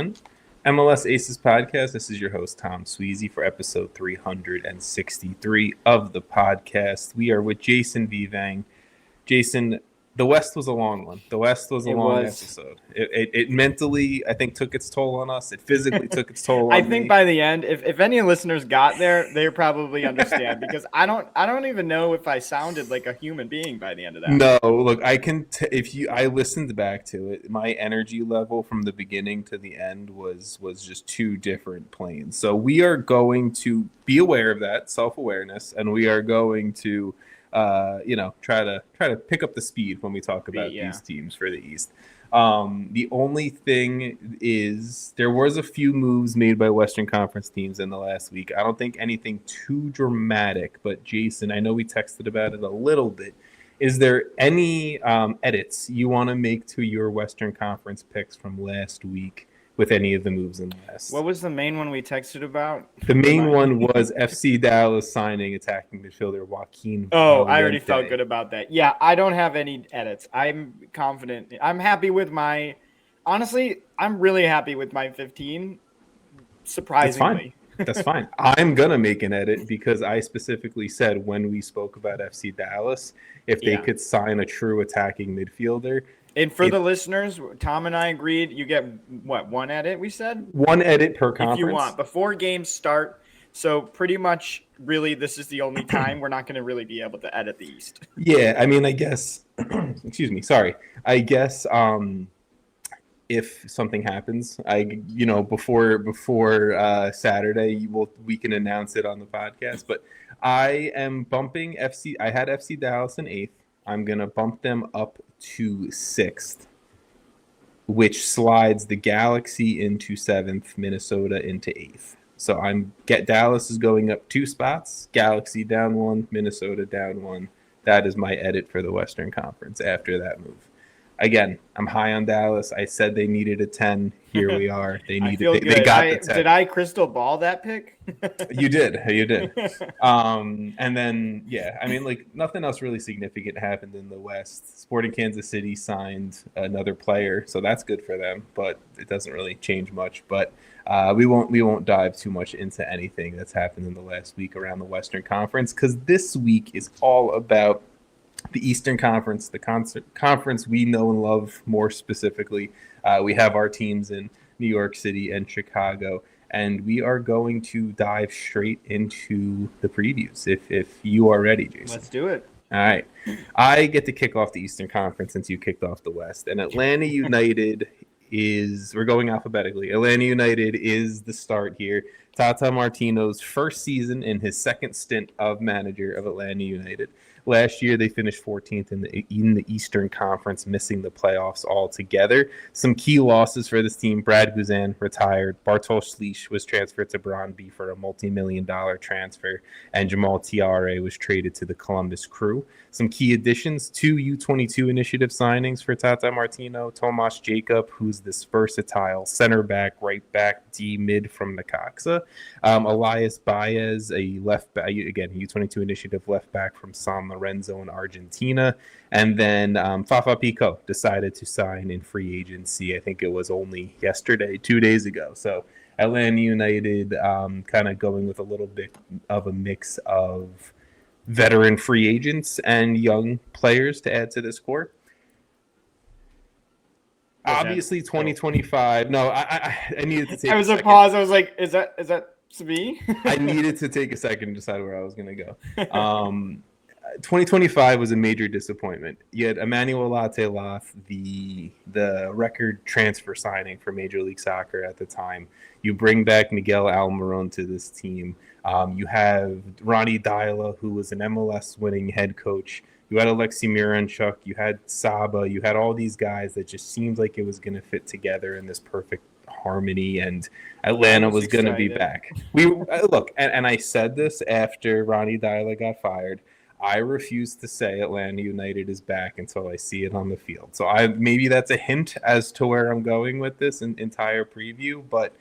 everyone. MLS Aces Podcast. This is your host, Tom Sweezy, for episode 363 of the podcast. We are with Jason Vivang. Jason, the West was a long one. The West was a long episode. It mentally, I think, took its toll on us. It physically took its toll on I think by the end, if any listeners got there, they probably understand because I don't even know if I sounded like a human being by the end of that. No, look, I can I listened back to it. My energy level from the beginning to the end was just two different planes. So we are going to be aware of that self-awareness, and we are going to try to pick up the speed when we talk about these teams for the East. The only thing is there was a few moves made by Western Conference teams in the last week. I don't think anything too dramatic, but Jason, I know we texted about it a little bit. Is there any edits you want to make to your Western Conference picks from last week with any of the moves in the West? What was the main one we texted about? The main one was FC Dallas signing attacking midfielder Joaquin. Oh, I already felt good about that. Yeah, I don't have any edits. I'm confident. I'm happy with honestly, I'm really happy with my 15, surprisingly. That's fine. I'm going to make an edit because I specifically said when we spoke about FC Dallas, if they could sign a true attacking midfielder. And for the listeners, Tom and I agreed you get, one edit, we said? One edit per conference. If you want, before games start. So pretty much, really, this is the only time we're not going to really be able to edit the East. Yeah, I mean, I guess, excuse me, sorry. I guess if something happens, before Saturday, we can announce it on the podcast. But I am bumping FC. I had FC Dallas in 8th. I'm going to bump them up to 6th, which slides the Galaxy into 7th, Minnesota into 8th. So Dallas is going up 2 spots, Galaxy down 1, Minnesota down 1. That is my edit for the Western Conference after that move. Again, I'm high on Dallas. I said they needed a 10. Here we are. They got the 10. Did I crystal ball that pick? You did. And then, I mean, like, nothing else really significant happened in the West. Sporting Kansas City signed another player, so that's good for them, but it doesn't really change much. But we won't dive too much into anything that's happened in the last week around the Western Conference, because this week is all about the Eastern Conference, the conference we know and love more specifically. We have our teams in New York City and Chicago, and we are going to dive straight into the previews if you are ready, Jason. Let's do it. All right. I get to kick off the Eastern Conference since you kicked off the West, and Atlanta United we're going alphabetically. Atlanta United is the start here. Tata Martino's first season in his second stint of manager of Atlanta United. Last year, they finished 14th in the Eastern Conference, missing the playoffs altogether. Some key losses for this team: Brad Guzan retired, Bartosz Slisz was transferred to Brøndby for a multi-million-dollar transfer, and Jamal Tiare was traded to the Columbus Crew. Some key additions: 2 U22 initiative signings for Tata Martino: Tomas Jacob, who's this versatile center back, right back, D mid from Necaxa; Elias Baez, a left back, again U22 initiative left back from San Lorenzo in Argentina, and then Fafa Pico decided to sign in free agency. I think it was only 2 days ago. So Atlanta United kind of going with a little bit of a mix of veteran free agents and young players to add to this core. Obviously, 2025. No, I needed to take. I was a pause. I was like, "Is that to me?" I needed to take a second to decide where I was going to go. 2025 was a major disappointment. You had Emmanuel Latte-Lath, the record transfer signing for Major League Soccer at the time. You bring back Miguel Almiron to this team. You have Ronnie Dyla, who was an MLS winning head coach. You had Alexei Miranchuk. You had Saba. You had all these guys that just seemed like it was going to fit together in this perfect harmony, and Atlanta was going to be back. And I said this after Ronnie Dyla got fired. I refuse to say Atlanta United is back until I see it on the field. So maybe that's a hint as to where I'm going with this entire preview. But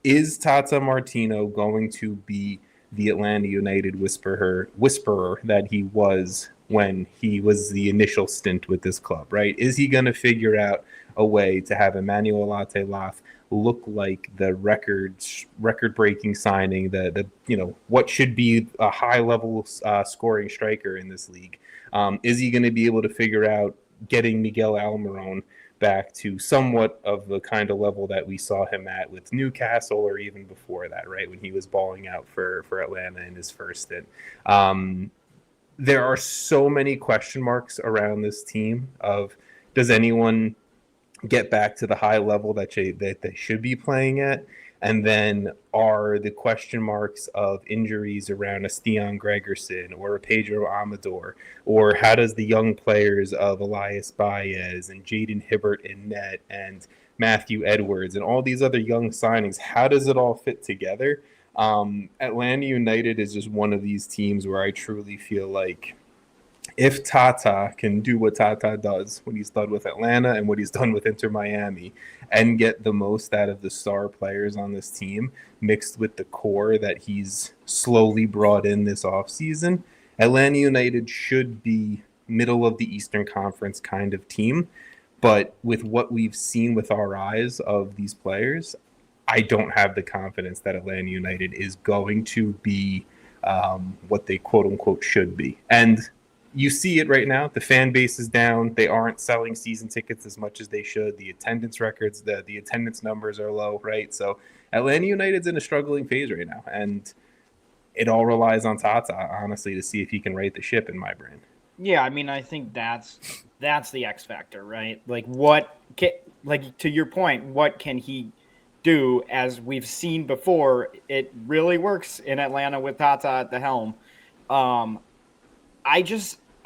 is Tata Martino going to be the Atlanta United whisperer that he was when he was the initial stint with this club, right? Is he going to figure out a way to have Emmanuel Latte-Lath look like the record-breaking signing, the what should be a high-level scoring striker in this league. Is he going to be able to figure out getting Miguel Almiron back to somewhat of the kind of level that we saw him at with Newcastle, or even before that, right, when he was balling out for Atlanta in his first stint? There are so many question marks around this team of, does anyone get back to the high level that they should be playing at? And then are the question marks of injuries around a Stian Gregerson or a Pedro Amador, or how does the young players of Elias Baez and Jaden Hibbert in net and Matthew Edwards and all these other young signings, how does it all fit together? Atlanta United is just one of these teams where I truly feel like if Tata can do what Tata does when he's done with Atlanta and what he's done with Inter Miami, and get the most out of the star players on this team mixed with the core that he's slowly brought in this offseason, Atlanta United should be middle of the Eastern Conference kind of team. But with what we've seen with our eyes of these players, I don't have the confidence that Atlanta United is going to be what they quote unquote should be. And you see it right now. The fan base is down. They aren't selling season tickets as much as they should. The attendance records, the attendance numbers are low, right? So Atlanta United's in a struggling phase right now. And it all relies on Tata, honestly, to see if he can right the ship in my brain. Yeah, I mean, I think that's the X factor, right? Like, to your point, what can he do? As we've seen before, it really works in Atlanta with Tata at the helm.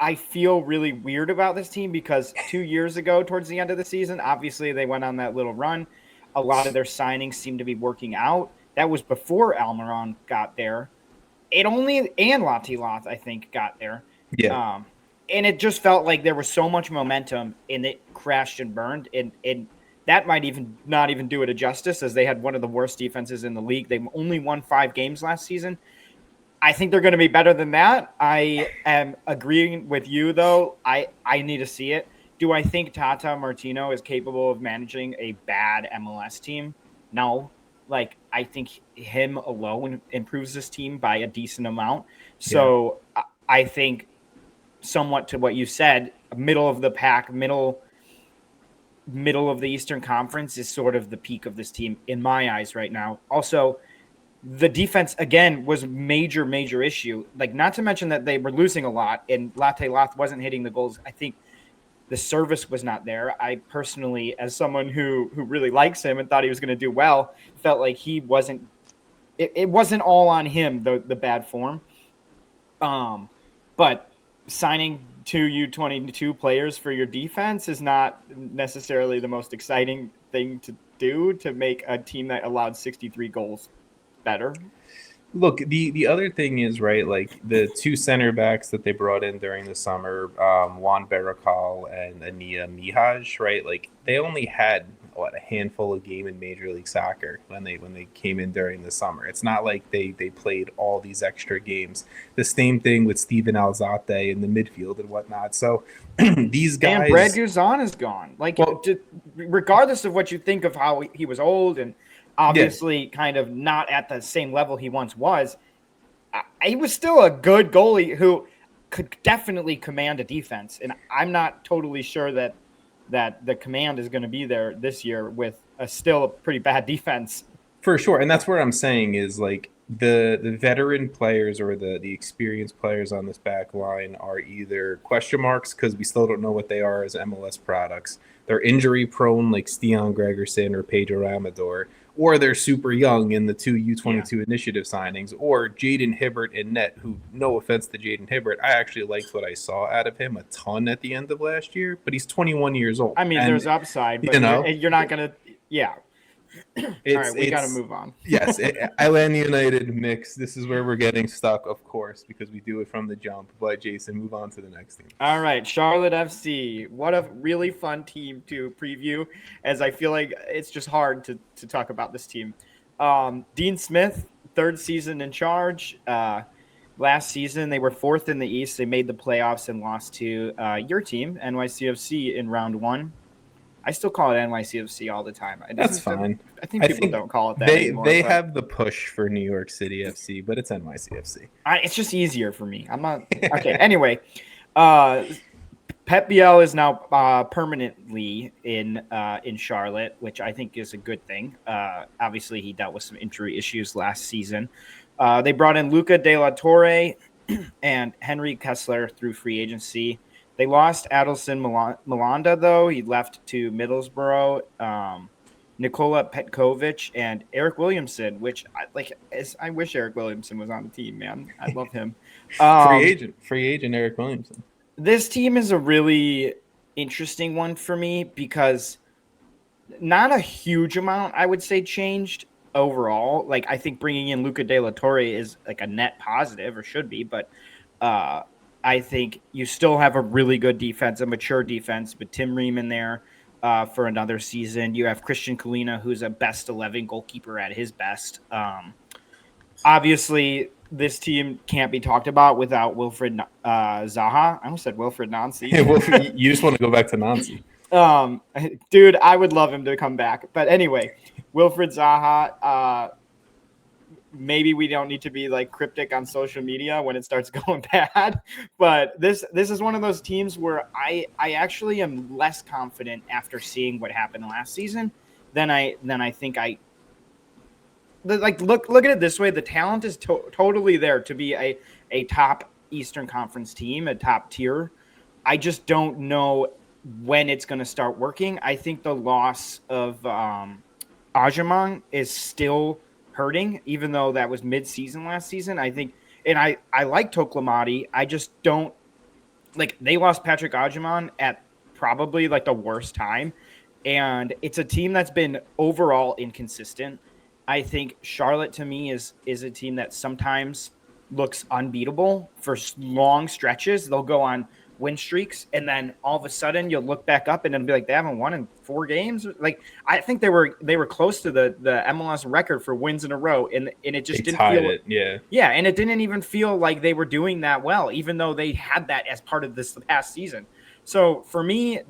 I feel really weird about this team because 2 years ago, towards the end of the season, obviously they went on that little run. A lot of their signings seemed to be working out. That was before Almiron got there. And Latilat, I think, got there. Yeah. And it just felt like there was so much momentum, and it crashed and burned. And that might not even do it a justice, as they had one of the worst defenses in the league. They only won 5 games last season. I think they're going to be better than that. I am agreeing with you, though. I need to see it. Do I think Tata Martino is capable of managing a bad MLS team? No. Like, I think him alone improves this team by a decent amount. So yeah. I think, somewhat to what you said, middle of the pack, middle of the Eastern Conference is sort of the peak of this team in my eyes right now. Also, the defense, again, was major issue. Like, not to mention that they were losing a lot, and Latilat wasn't hitting the goals. I think the service was not there. I personally, as someone who really likes him and thought he was going to do well, felt like he wasn't – it wasn't all on him, the bad form. But signing 2 U22 players for your defense is not necessarily the most exciting thing to do to make a team that allowed 63 goals better. Look, the other thing is, right, like the 2 center backs that they brought in during the summer, Juan Barracal and Ania Mihaj, right? Like, they only had a handful of games in Major League Soccer when they came in during the summer. It's not like they played all these extra games. The same thing with Steven Alzate in the midfield and whatnot. So these guys, and Brad Guzan is gone. Like, regardless of what you think of how he was old and obviously kind of not at the same level he once was, he was still a good goalie who could definitely command a defense. And I'm not totally sure that the command is going to be there this year with still a pretty bad defense. For sure. And that's what I'm saying is, like, the veteran players or the experienced players on this back line are either question marks because we still don't know what they are as MLS products. They're injury prone like Stian Gregerson or Pedro Amador, or they're super young in the 2 U22 initiative signings, or Jaden Hibbert in net, who, no offense to Jaden Hibbert, I actually liked what I saw out of him a ton at the end of last year, but he's 21 years old. I mean, there's upside, but you're not going to – yeah. All right, we got to move on. Yes, Atlanta United mix. This is where we're getting stuck, of course, because we do it from the jump. But, Jason, move on to the next team. All right, Charlotte FC. What a really fun team to preview, as I feel like it's just hard to talk about this team. Dean Smith, 3rd season in charge. Last season, they were 4th in the East. They made the playoffs and lost to your team, NYCFC, in round 1. I still call it NYCFC all the time. That's fine. I think people don't call it that anymore. They have the push for New York City FC, but it's NYCFC. It's just easier for me. I'm not okay. Anyway, Pep Biel is now permanently in Charlotte, which I think is a good thing. Obviously, he dealt with some injury issues last season. They brought in Luca De La Torre and Henry Kessler through free agency. They lost Adelson Malanda, though. He left to Middlesbrough. Nikola Petkovic and Eric Williamson, which I wish Eric Williamson was on the team, man. I love him. Free agent Eric Williamson. This team is a really interesting one for me because not a huge amount, I would say, changed overall. Like, I think bringing in Luca De La Torre is like a net positive, or should be, but I think you still have a really good defense, a mature defense, with Tim Ream in there for another season. You have Christian Kalina, who's a best 11 goalkeeper at his best. Obviously, this team can't be talked about without Wilfred Zaha. I almost said Wilfred Nancy. You just want to go back to Nancy. Dude, I would love him to come back. But anyway, Wilfred Zaha, maybe we don't need to be like cryptic on social media when it starts going bad. But this is one of those teams where I actually am less confident after seeing what happened last season than I think I like. Look at it this way: the talent is totally there to be a top Eastern Conference team, a top tier. I just don't know when it's going to start working. I think the loss of Ajamang is still hurting, even though that was mid-season last season. I think, and I like Toklamati. I just don't like. They lost Patrick Ajamang at probably like the worst time, and it's a team that's been overall inconsistent. I think Charlotte, to me, is a team that sometimes looks unbeatable for long stretches. They'll go on win streaks, and then all of a sudden you'll look back up and it'll be like they haven't won in 4 games. Like, I think they were close to the MLS record for wins in a row, and it just didn't feel it. Yeah, and it didn't even feel like they were doing that well, even though they had that as part of this past season. So for me,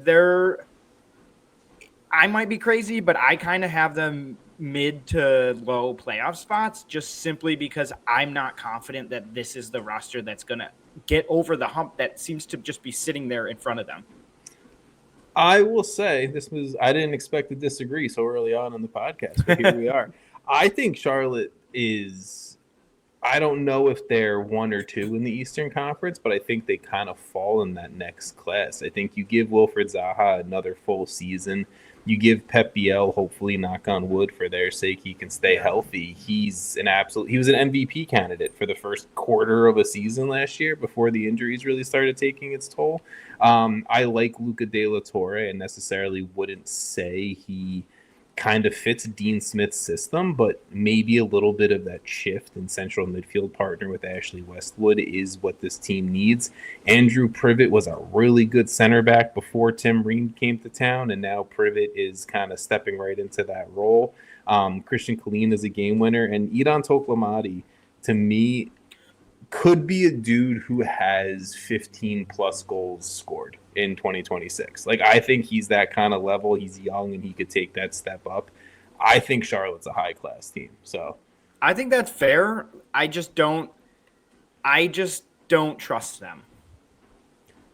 I might be crazy, but I kind of have them mid to low playoff spots, just simply because I'm not confident that this is the roster that's going to get over the hump that seems to just be sitting there in front of them. I will say I didn't expect to disagree so early on in the podcast, but here we are. I think Charlotte I don't know if they're 1 or 2 in the Eastern Conference, but I think they kind of fall in that next class. I think you give Wilfred Zaha another full season. You give Pep Biel, hopefully, knock on wood, for their sake, he can stay healthy. He was an MVP candidate for the first quarter of a season last year before the injuries really started taking its toll. I like Luca De La Torre and necessarily wouldn't say he kind of fits Dean Smith's system, but maybe a little bit of that shift in central midfield partner with Ashley Westwood is what this team needs. Andrew Privet was a really good center back before Tim Ream came to town, and now Privet is kind of stepping right into that role. Christian Kalina is a game winner, and Idan Toklamati, to me, could be a dude who has 15 plus goals scored in 2026. Like, I think he's that kind of level. He's young and he could take that step up. I think Charlotte's a high class team. So I think that's fair. I just don't trust them.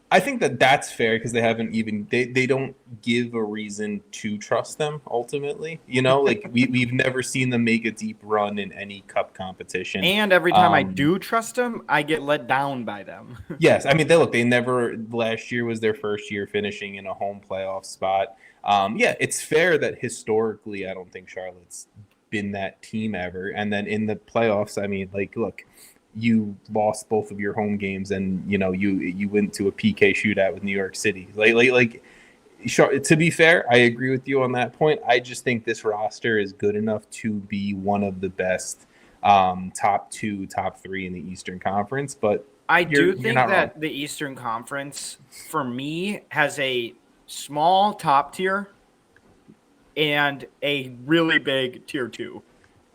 I think that's fair because they haven't even they don't give a reason to trust them ultimately. You know, like we've never seen them make a deep run in any cup competition. And every time I do trust them, I get let down by them. Yes, I mean they never. Last year was their first year finishing in a home playoff spot. Yeah, it's fair that historically I don't think Charlotte's been that team ever. And then in the playoffs, I mean, like, look. You lost both of your home games, and you went to a PK shootout with New York City. Like, to be fair, I agree with you on that point. I just think this roster is good enough to be one of the best top 2, top 3 in the Eastern Conference. But I do think that wrong. The Eastern Conference, for me, has a small top tier and a really big tier 2.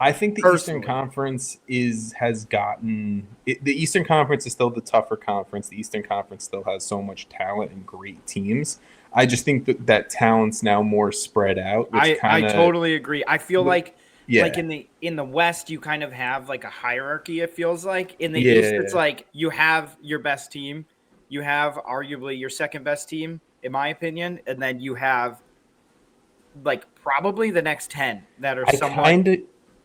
I think the Eastern Conference the Eastern Conference is still the tougher conference. The Eastern Conference still has so much talent and great teams. I just think that talent's now more spread out, which I kind of totally agree. I feel like yeah, in the West you kind of have like a hierarchy, it feels like. In the East it's yeah. like you have your best team, you have arguably your second best team in my opinion, and then you have like probably the next 10 that are I somewhat kind of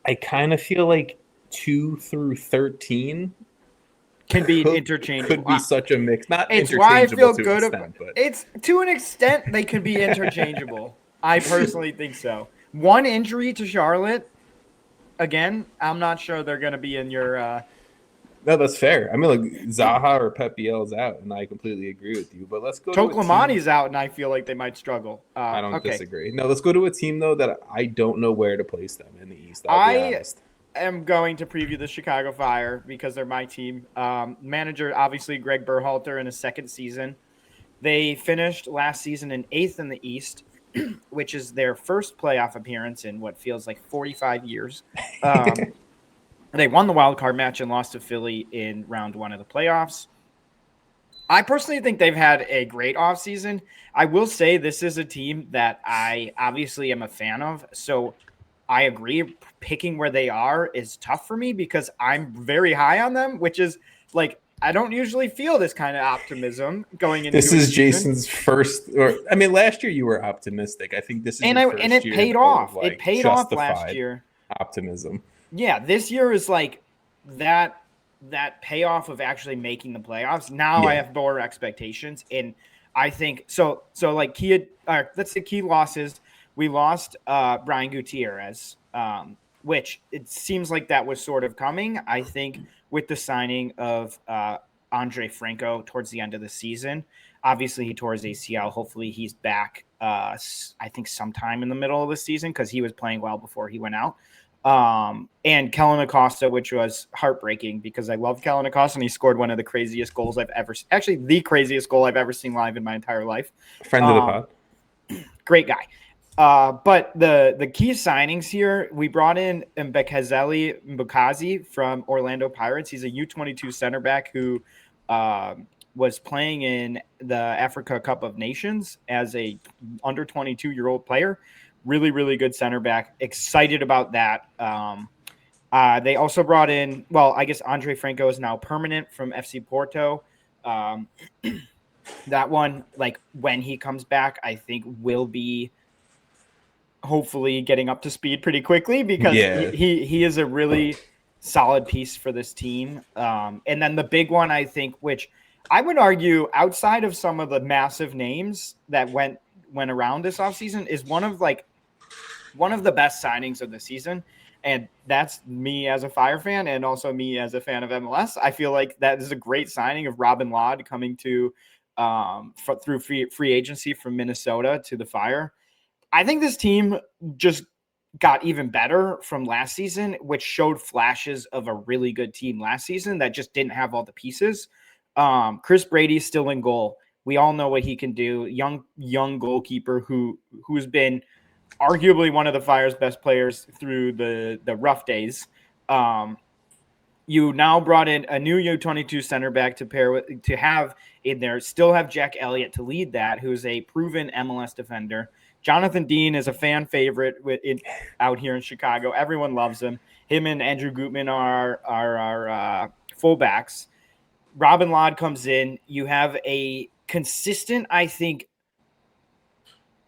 I kind of feel like 2 through 13 can be could interchangeable. be such a mix, not It's why I interchangeable feel to an good about extent, but it's to an extent they can be interchangeable. I personally think so. One injury to Charlotte, again, I'm not sure they're going to be in your no, that's fair. I mean, like Zaha or Pep Biel's out, and I completely agree with you. But let's go to a team. Toklamani's out, and I feel like they might struggle. I don't Okay, disagree. No, let's go to a team though that I don't know where to place them in the East. I'll be I honest. am going to preview the Chicago Fire because they're my team. Manager, obviously, Greg Berhalter in his second season. They finished last season in 8th in the East, which is their first playoff appearance in what feels like 45 years. They won the wild card match and lost to Philly in round 1 of the playoffs. I personally think they've had a great offseason. I will say this is a team that I obviously am a fan of. So I agree. Picking where they are is tough for me because I'm very high on them, which is like I don't usually feel this kind of optimism going into This a is season. Jason's first, or I mean, last year you were optimistic. I think this is And your first it year paid of, off. like, It paid off last justified year. optimism. Yeah, this year is like that payoff of actually making the playoffs. Now I Yeah. have more expectations, and I think so. So like let's say key losses. We lost Brian Gutierrez, which it seems like that was sort of coming. I think with the signing of Andre Franco towards the end of the season. Obviously, he tore his ACL. Hopefully, he's back. I think sometime in the middle of the season because he was playing well before he went out. And Kellen Acosta, which was heartbreaking because I love Kellen Acosta and he scored one of the craziest goals I've ever actually the craziest goal I've ever seen live in my entire life. Friend of the pod. Great guy. But the key signings here, we brought in Mbekazeli Mbukazi from Orlando Pirates. He's a U22 center back who was playing in the Africa Cup of Nations as a under 22-year-old player. Really, really good center back. Excited about that. They also brought in, well, I guess Andre Franco is now permanent from FC Porto. That one, like when he comes back, I think will be hopefully getting up to speed pretty quickly because Yeah. he is a really solid piece for this team. And then the big one, I think, which I would argue outside of some of the massive names that went around this offseason is one of the best signings of the season. And that's me as a Fire fan and also me as a fan of MLS. I feel like that is a great signing of Robin Lod coming to through free agency from Minnesota to the Fire. I think this team just got even better from last season, which showed flashes of a really good team last season that just didn't have all the pieces. Chris Brady's still in goal. We all know what he can do. Young goalkeeper who's been arguably one of the Fire's best players through the rough days. You now brought in a new U22 center back to pair with to have in there. Still have Jack Elliott to lead that, who's a proven MLS defender. Jonathan Dean is a fan favorite out here in Chicago. Everyone loves him. Him and Andrew Gutman are our fullbacks. Robin Lod comes in. You have a consistent, I think,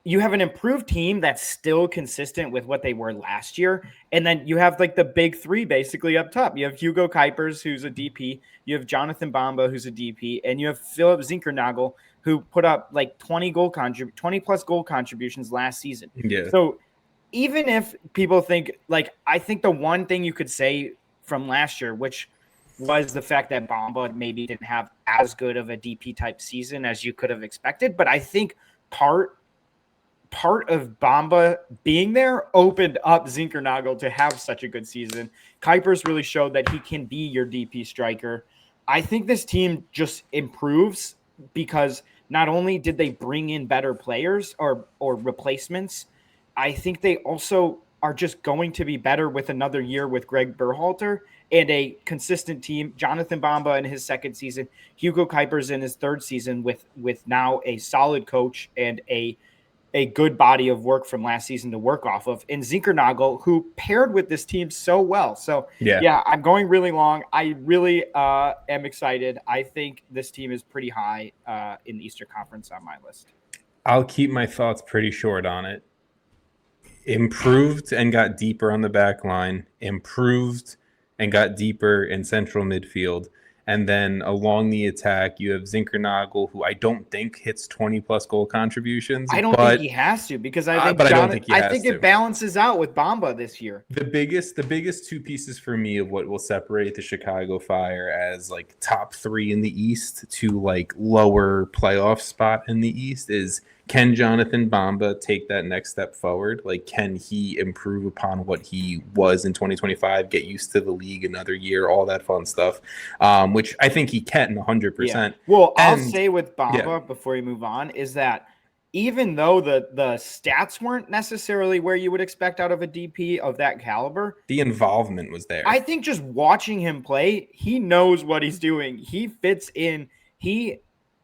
you have an improved team that's still consistent with what they were last year. And then you have like the big three basically up top. You have Hugo Kuipers, who's a DP. You have Jonathan Bamba, who's a DP. And you have Philip Zinkernagel, who put up like 20 plus goal contributions last season. Yeah. So even if people think like, I think the one thing you could say from last year, which was the fact that Bamba maybe didn't have as good of a DP type season as you could have expected. But I think part of Bamba being there opened up Zinkernagel to have such a good season. Kuipers really showed that he can be your DP striker. I think this team just improves because not only did they bring in better players or replacements, I think they also are just going to be better with another year with Greg Berhalter and a consistent team. Jonathan Bamba in his second season, Hugo Kuipers in his third season with now a solid coach and a good body of work from last season to work off of, and Zinkernagel, who paired with this team so well. So, yeah, I'm going really long. I really am excited. I think this team is pretty high in the Eastern Conference on my list. I'll keep my thoughts pretty short on it. Improved and got deeper on the back line, improved and got deeper in central midfield. And then along the attack, you have Zinkernagel, who I don't think hits 20-plus goal contributions. I don't think he has to, because I think it balances out with Bamba this year. The biggest two pieces for me of what will separate the Chicago Fire as like top 3 in the East to like lower playoff spot in the East is, can Jonathan Bamba take that next step forward? Like, can he improve upon what he was in 2025, get used to the league another year, all that fun stuff, which I think he can 100%. Yeah. Well, I'll say with Bamba, before you move on, is that even though the stats weren't necessarily where you would expect out of a DP of that caliber, the involvement was there. I think just watching him play, he knows what he's doing. He fits in. He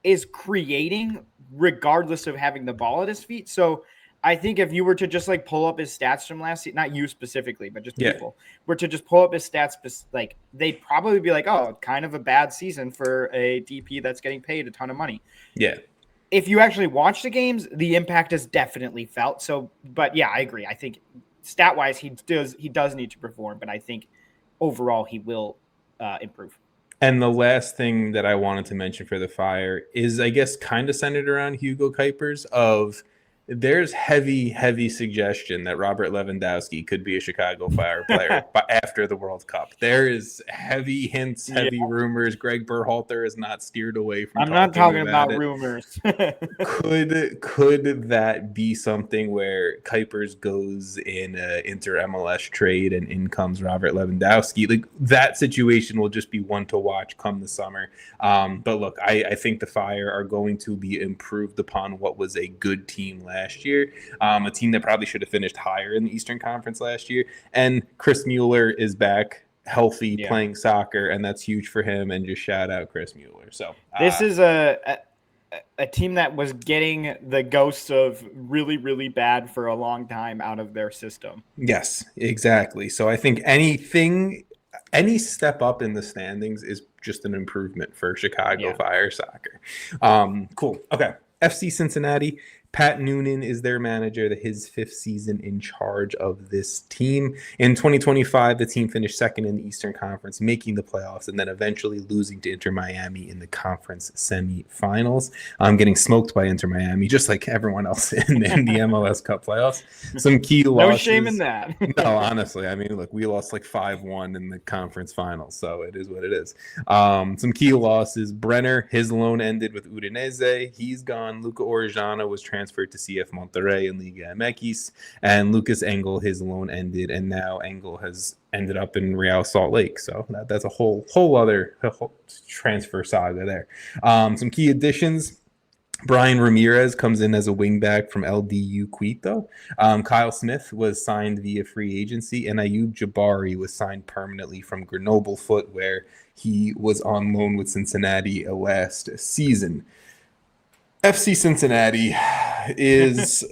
is creating regardless of having the ball at his feet. So I think if you were to just like pull up his stats from last season, not you specifically, but just people were to just pull up his stats, like they'd probably be like, oh, kind of a bad season for a DP that's getting paid a ton of money. Yeah. If you actually watch the games, the impact is definitely felt. So, but yeah, I agree. I think stat wise, he does need to perform, but I think overall he will improve. And the last thing that I wanted to mention for the Fire is, I guess, kind of centered around Hugo Kuipers of there's heavy suggestion that Robert Lewandowski could be a Chicago Fire player after the World Cup. There is heavy hints, heavy rumors. Greg Berhalter is not steered away from. I'm not talking about rumors. Could that be something where Kuipers goes in an inter MLS trade and in comes Robert Lewandowski? Like, that situation will just be one to watch come the summer. But look, I think the Fire are going to be improved upon what was a good team last year, a team that probably should have finished higher in the Eastern Conference last year. And Chris Mueller is back healthy, playing soccer, and that's huge for him. And just shout out Chris Mueller. So this is a team that was getting the ghosts of really, really bad for a long time out of their system. Yes, exactly. So I think any step up in the standings is just an improvement for Chicago Fire soccer. Cool. Okay. FC Cincinnati. Pat Noonan is their manager, his 5th season in charge of this team. In 2025, the team finished second in the Eastern Conference, making the playoffs, and then eventually losing to Inter Miami in the conference semifinals. Getting smoked by Inter Miami, just like everyone else in the MLS Cup playoffs. Some key losses. No shame in that. No, honestly. I mean, look, we lost like 5-1 in the conference finals, so it is what it is. Some key losses. Brenner, his loan ended with Udinese. He's gone. Luca Orellana was transferred to CF Monterrey in Liga MX, and Lucas Engel, his loan ended, and now Engel has ended up in Real Salt Lake. So that's a whole other transfer saga there. Some key additions. Brian Ramirez comes in as a wingback from LDU Quito. Kyle Smith was signed via free agency, and Ayub Jabari was signed permanently from Grenoble Foot, where he was on loan with Cincinnati last season. FC Cincinnati is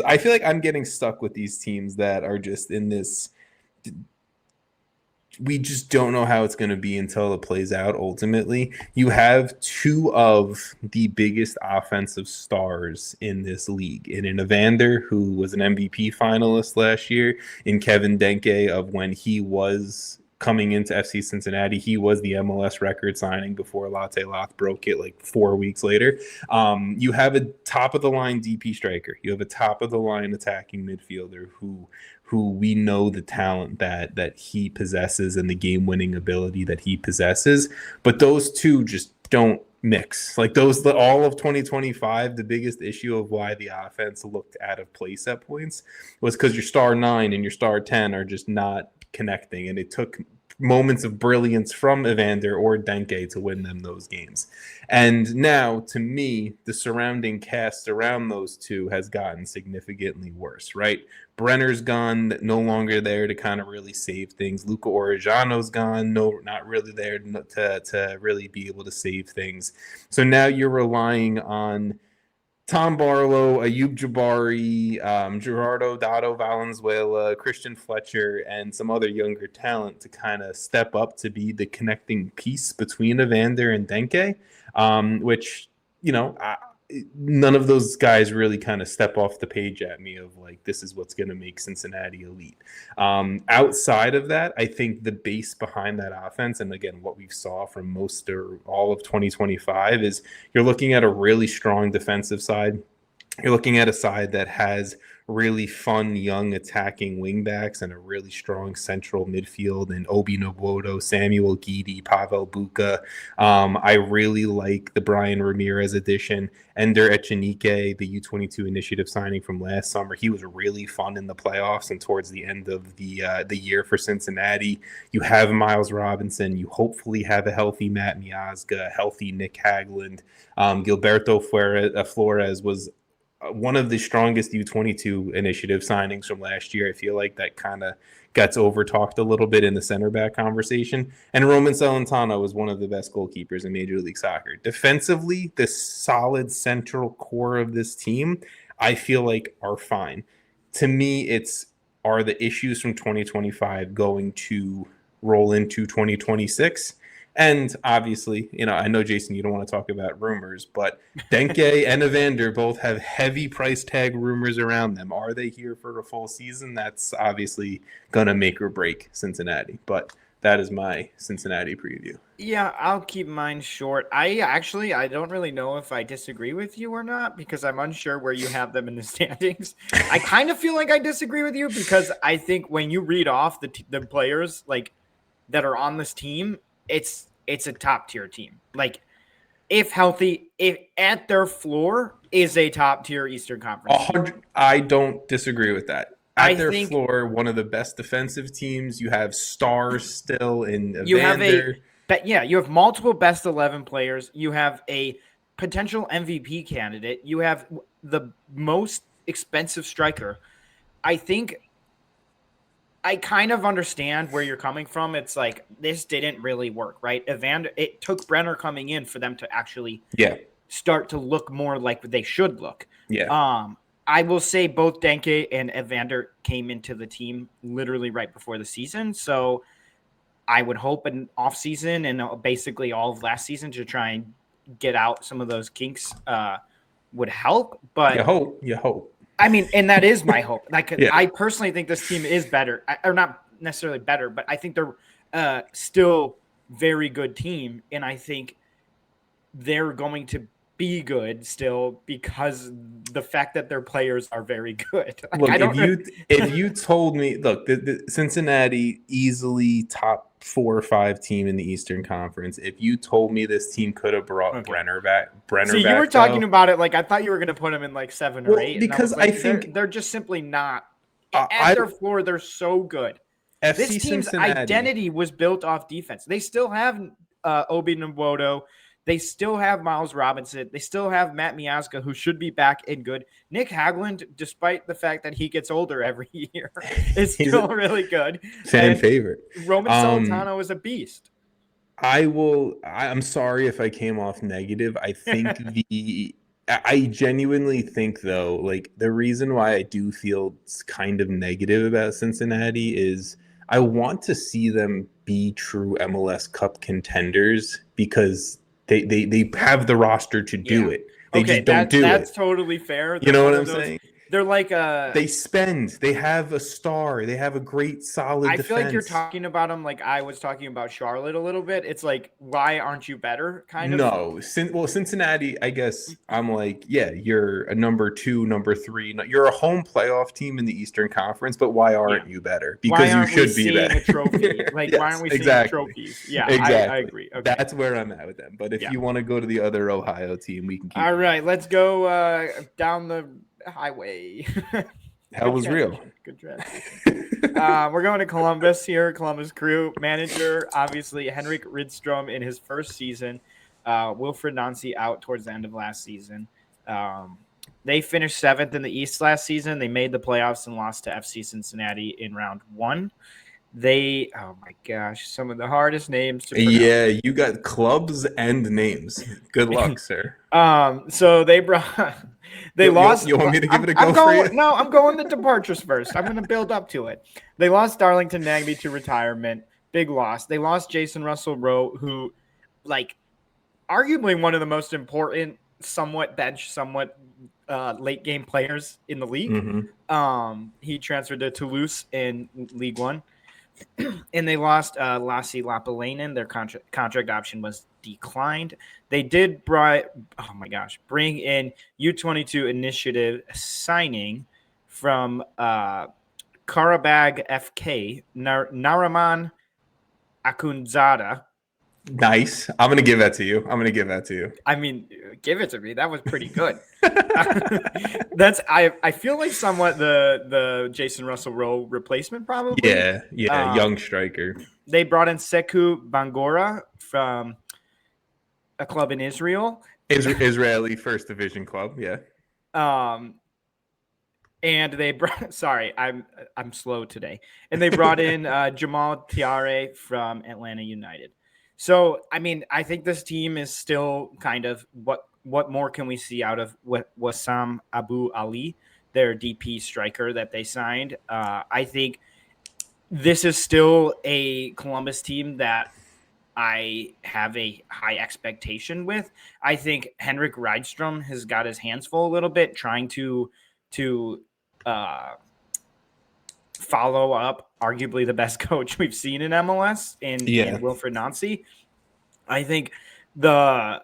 I feel like I'm getting stuck with these teams that are just in this. We just don't know how it's going to be until it plays out. Ultimately, you have 2 of the biggest offensive stars in this league, in an Evander, who was an MVP finalist last year, in Kevin Denke, of when he was coming into FC Cincinnati. He was the MLS record signing before Latte Loth broke it like 4 weeks later. You have a top-of-the-line DP striker. You have a top-of-the-line attacking midfielder who we know the talent that he possesses and the game-winning ability that he possesses. But those two just don't mix. Like all of 2025, the biggest issue of why the offense looked out of place at points was because your star 9 and your star 10 are just not connecting, and it took moments of brilliance from Evander or Denke to win them those games. And now, to me, the surrounding cast around those two has gotten significantly worse, right? Brenner's gone, no longer there to kind of really save things. Luca Orejano's gone, no, not really there to really be able to save things. So now you're relying on Tom Barlow, Ayub Jabari, Gerardo Dado Valenzuela, Christian Fletcher, and some other younger talent to kind of step up to be the connecting piece between Evander and Denke, which, none of those guys really kind of step off the page at me of like, this is what's going to make Cincinnati elite. Outside of that, I think the base behind that offense, and again, what we saw from most or all of 2025 is you're looking at a really strong defensive side. You're looking at a side that has really fun, young attacking wingbacks and a really strong central midfield and Obi Nwodo, Samuel Guidi, Pavel Buka. I really like the Brian Ramirez addition. Ender Echenike, the U22 initiative signing from last summer. He was really fun in the playoffs and towards the end of the year for Cincinnati. You have Miles Robinson. You hopefully have a healthy Matt Miazga, healthy Nick Hagland. Gilberto Flores was one of the strongest U22 initiative signings from last year. I feel like that kind of gets over-talked a little bit in the center back conversation. And Roman Celentano was one of the best goalkeepers in Major League Soccer. Defensively, the solid central core of this team, I feel like are fine. To me, are the issues from 2025 going to roll into 2026? And obviously, I know, Jason, you don't want to talk about rumors, but Denke and Evander both have heavy price tag rumors around them. Are they here for a full season? That's obviously going to make or break Cincinnati. But that is my Cincinnati preview. Yeah, I'll keep mine short. I don't really know if I disagree with you or not because I'm unsure where you have them in the standings. I kind of feel like I disagree with you because I think when you read off the players like that are on this team, it's a top tier team. Like, if healthy, if at their floor is a top tier Eastern Conference. I don't disagree with that. At their floor, one of the best defensive teams. You have stars still in Evander. You have multiple best 11 players. You have a potential MVP candidate. You have the most expensive striker. I think I kind of understand where you're coming from. It's like, this didn't really work, right? Evander, it took Brenner coming in for them to actually start to look more like they should look. Yeah. I will say both Denke and Evander came into the team literally right before the season. So I would hope an off season and basically all of last season to try and get out some of those kinks would help. But you hope. I mean, and that is my hope. I personally think this team is better, or not necessarily better, but I think they're still very good team, and I think they're going to be good still because the fact that their players are very good. Look, if you told me, look, the Cincinnati easily top 4 or 5 team in the Eastern Conference. If you told me this team could have brought Brenner back, you were talking about it like I thought you were going to put them in like 7 or 8. Because I think they're just simply not at their floor. They're so good. This team's identity was built off defense. They still have Obi Nwodo. They still have Miles Robinson. They still have Matt Miazga, who should be back and good. Nick Hagland, despite the fact that he gets older every year, is still really good. Fan favorite. Roman Celentano is a beast. I'm sorry if I came off negative. I think I genuinely think, though, like the reason why I do feel kind of negative about Cincinnati is I want to see them be true MLS Cup contenders because they have the roster to do it. They just don't do it. That's totally fair. You know what I'm saying? They're like they have a star. They have a great solid defense. I feel like you're talking about them like I was talking about Charlotte a little bit. It's like, why aren't you better? Kind of. No. Cincinnati, I guess I'm like, yeah, you're a number 2, number 3. You're a home playoff team in the Eastern Conference, but why aren't you better? Because you should be better. A trophy? Like, why aren't we seeing trophies? Yeah, exactly. I agree. Okay. That's where I'm at with them. But if you want to go to the other Ohio team, we can keep All right, let's go down the highway. Hell was real. Good transition. We're going to Columbus here. Columbus Crew manager, obviously, Henrik Rydstrom in his first season. Wilfred Nancy out towards the end of last season. They finished 7th in the East last season. They made the playoffs and lost to FC Cincinnati in round 1. Oh my gosh, some of the hardest names to pronounce. Yeah, you got clubs and names. Good luck, sir. So they lost. You want me to give it a go for you? No, I'm going the departures first. I'm going to build up to it. They lost Darlington Nagbe to retirement. Big loss. They lost Jason Russell Rowe, who, like, arguably one of the most important, somewhat bench, somewhat late game players in the league. Mm-hmm. He transferred to Toulouse in League One. And they lost Lassie Lapalainen. Their contract option was declined. They did bring in U22 initiative signing from Karabag FK, Nariman Akunzada. Nice. I'm going to give that to you. I mean, give it to me. That was pretty good. I feel like somewhat the Jason Russell Rowe replacement, probably. Yeah, young striker. They brought in Sekou Bangora from a club in Israel. Israeli first division club, yeah. And they brought I'm slow today. And they brought in Jamal Tiare from Atlanta United. So, I mean, I think this team is still kind of what more can we see out of Wassam Abu Ali, their DP striker that they signed. I think this is still a Columbus team that I have a high expectation with. I think Henrik Rydstrom has got his hands full a little bit trying to follow up arguably the best coach we've seen in MLS in Wilfred Nancy. I think I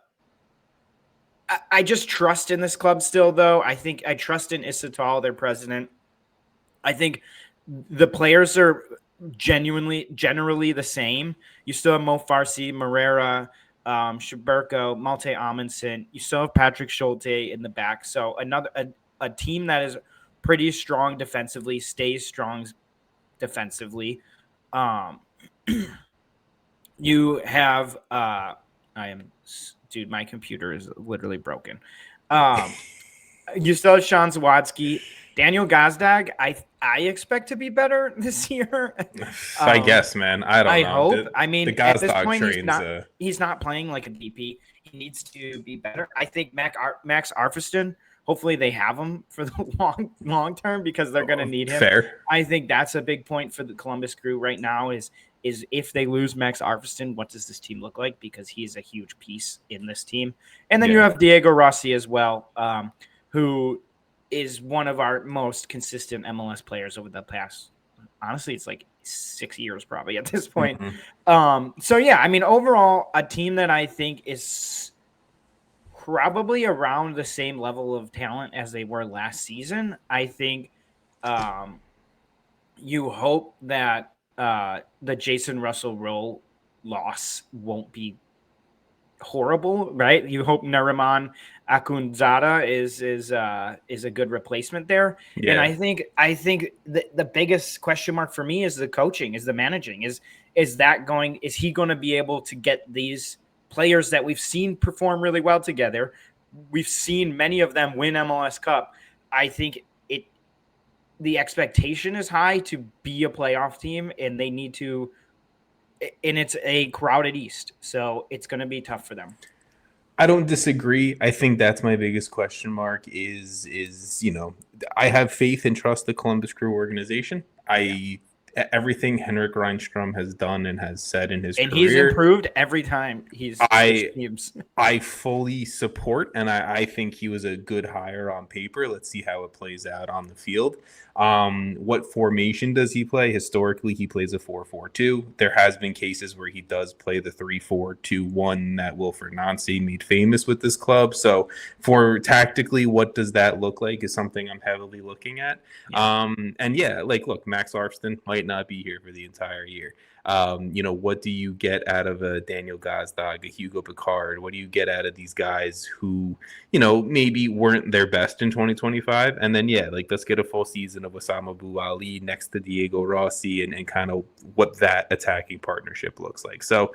just trust in this club still, though. I think I trust in Isatal, their president. I think the players are generally the same. You still have Mo Farsi, Marrera, Shaberko, Malte Amundsen. You still have Patrick Schulte in the back. So a team that is pretty strong defensively, stays strong defensively. You have my computer is literally broken. You still have Sean Zawadski. Daniel Gazdag, I expect to be better this year. I guess, man. I don't know. I hope. I mean, the at this Gazdag point, train's he's not playing like a DP. He needs to be better. I think Max Arfiston, hopefully they have him for the long term because they're going to need him. Fair. I think that's a big point for the Columbus Crew right now is if they lose Max Arfiston, what does this team look like? Because he's a huge piece in this team. And then you have Diego Rossi as well, who is one of our most consistent MLS players over the past, honestly, it's like 6 years probably at this point. Mm-hmm. So, yeah, I mean, overall, a team that I think is probably around the same level of talent as they were last season. I think you hope that the Jason Russell Rowe loss won't be horrible, right? You hope Nariman Akunzada is a good replacement there. Yeah. And I think the biggest question mark for me is the coaching, is the managing. Is he going to be able to get these players that we've seen perform really well together? We've seen many of them win MLS Cup. I think the expectation is high to be a playoff team, and they need to, and it's a crowded East, so it's going to be tough for them. I don't disagree. I think that's my biggest question mark is I have faith and trust the Columbus Crew organization. Everything Henrik Rydstrom has done and has said in his career. And he's improved every time he's teams. I fully support, and I think he was a good hire on paper. Let's see how it plays out on the field. What formation does he play? Historically, he plays a 4-4-2. There has been cases where he does play the 3-4-2-1 that Wilfred Nancy made famous with this club. So for tactically, what does that look like is something I'm heavily looking at. Yeah. Look, Max Arfston might might not be here for the entire year. What do you get out of a Daniel Gazdag, a Hugo Picard? What do you get out of these guys who, maybe weren't their best in 2025? And then, let's get a full season of Osama Bou Ali next to Diego Rossi and kind of what that attacking partnership looks like. So,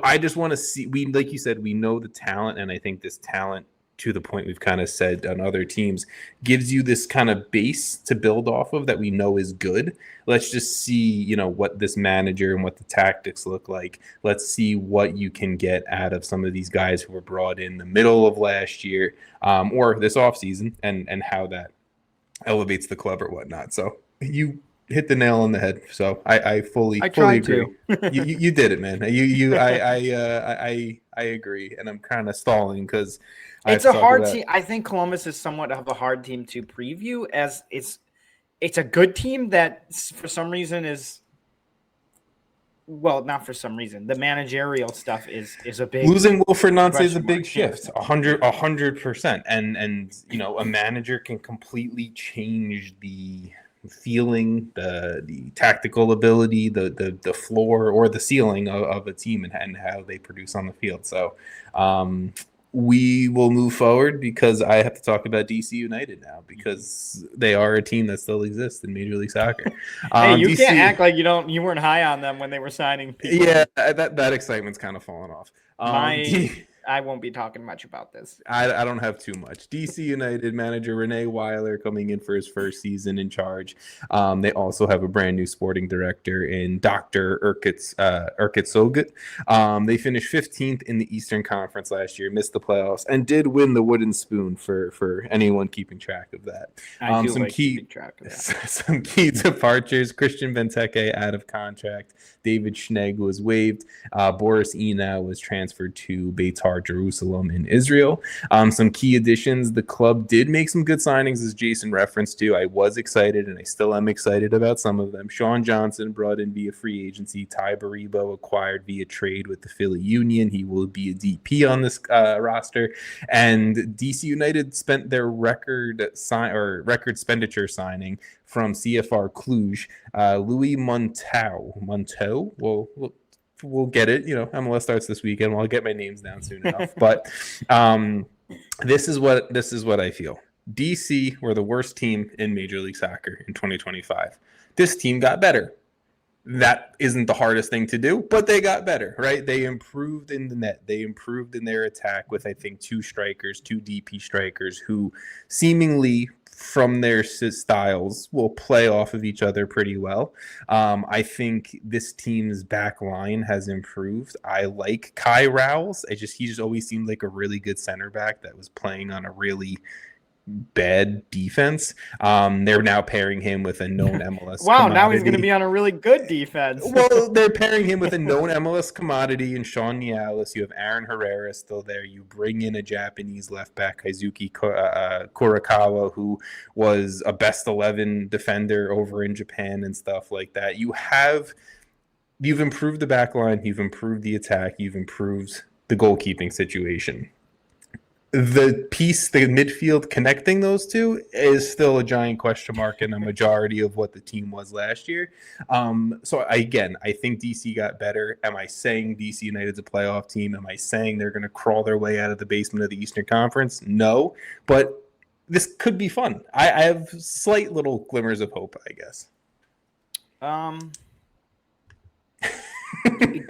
I just want to see, like you said, we know the talent, and I think this talent, to the point we've kind of said on other teams, gives you this kind of base to build off of that we know is good. Let's just see, what this manager and what the tactics look like. Let's see what you can get out of some of these guys who were brought in the middle of last year or this offseason and how that elevates the club or whatnot. So you hit the nail on the head. So I fully agree. you did it, man. I agree, and I'm kind of stalling because it's a hard team. I think Columbus is somewhat of a hard team to preview, as it's a good team that for some reason is, well, not for some reason. The managerial stuff is a big losing Wilfred Nancy is a big shift, 100%, and a manager can completely change the feeling, the tactical ability, the floor or the ceiling of a team and how they produce on the field. So we will move forward because I have to talk about DC United now because they are a team that still exists in Major League Soccer. Hey, you can't act like you weren't high on them when they were signing people. Yeah, that excitement's kind of fallen off. I won't be talking much about this. I don't have too much. DC United manager Renee Weiler coming in for his first season in charge. They also have a brand new sporting director in Dr. Erkut Sogut. They finished 15th in the Eastern Conference last year, missed the playoffs, and did win the wooden spoon for anyone keeping track of that. Keeping track of that. Some key departures: Christian Benteke out of contract. David Schnegg was waived. Boris Enow was transferred to Beitar Jerusalem in Israel. Some key additions. The club did make some good signings, as Jason referenced to. I was excited, and I still am excited about some of them. Sean Johnson brought in via free agency. Ty Baribo acquired via trade with the Philly Union. He will be a DP on this roster. And DC United spent their record expenditure signing from CFR Cluj, Louis Monteau. We'll get it. MLS starts this weekend. I'll get my names down soon enough. But this is what I feel. DC were the worst team in Major League Soccer in 2025. This team got better. That isn't the hardest thing to do, but they got better, right? They improved in the net. They improved in their attack with, I think, two DP strikers who seemingly from their styles will play off of each other pretty well. I think this team's back line has improved. I like Kai Rowles. He just always seemed like a really good center back that was playing on a really bad defense. They're now pairing him with a known MLS wow, commodity. Now he's going to be on a really good defense. Well, they're pairing him with a known MLS commodity in Sean Nialis. You have Aaron Herrera still there. You bring in a Japanese left back, Kazuki Kurakawa, who was a best 11 defender over in Japan and stuff like that. You've improved the back line, you've improved the attack, you've improved the goalkeeping situation. The midfield connecting those two is still a giant question mark and a majority of what the team was last year. So I think DC got better. Am I saying DC United's a playoff team? Am I saying they're going to crawl their way out of the basement of the Eastern Conference? No, but this could be fun. I have slight little glimmers of hope, I guess.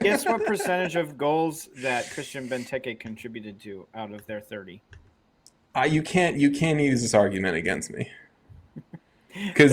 Guess what percentage of goals that Christian Benteke contributed to out of their 30? You can't use this argument against me. Because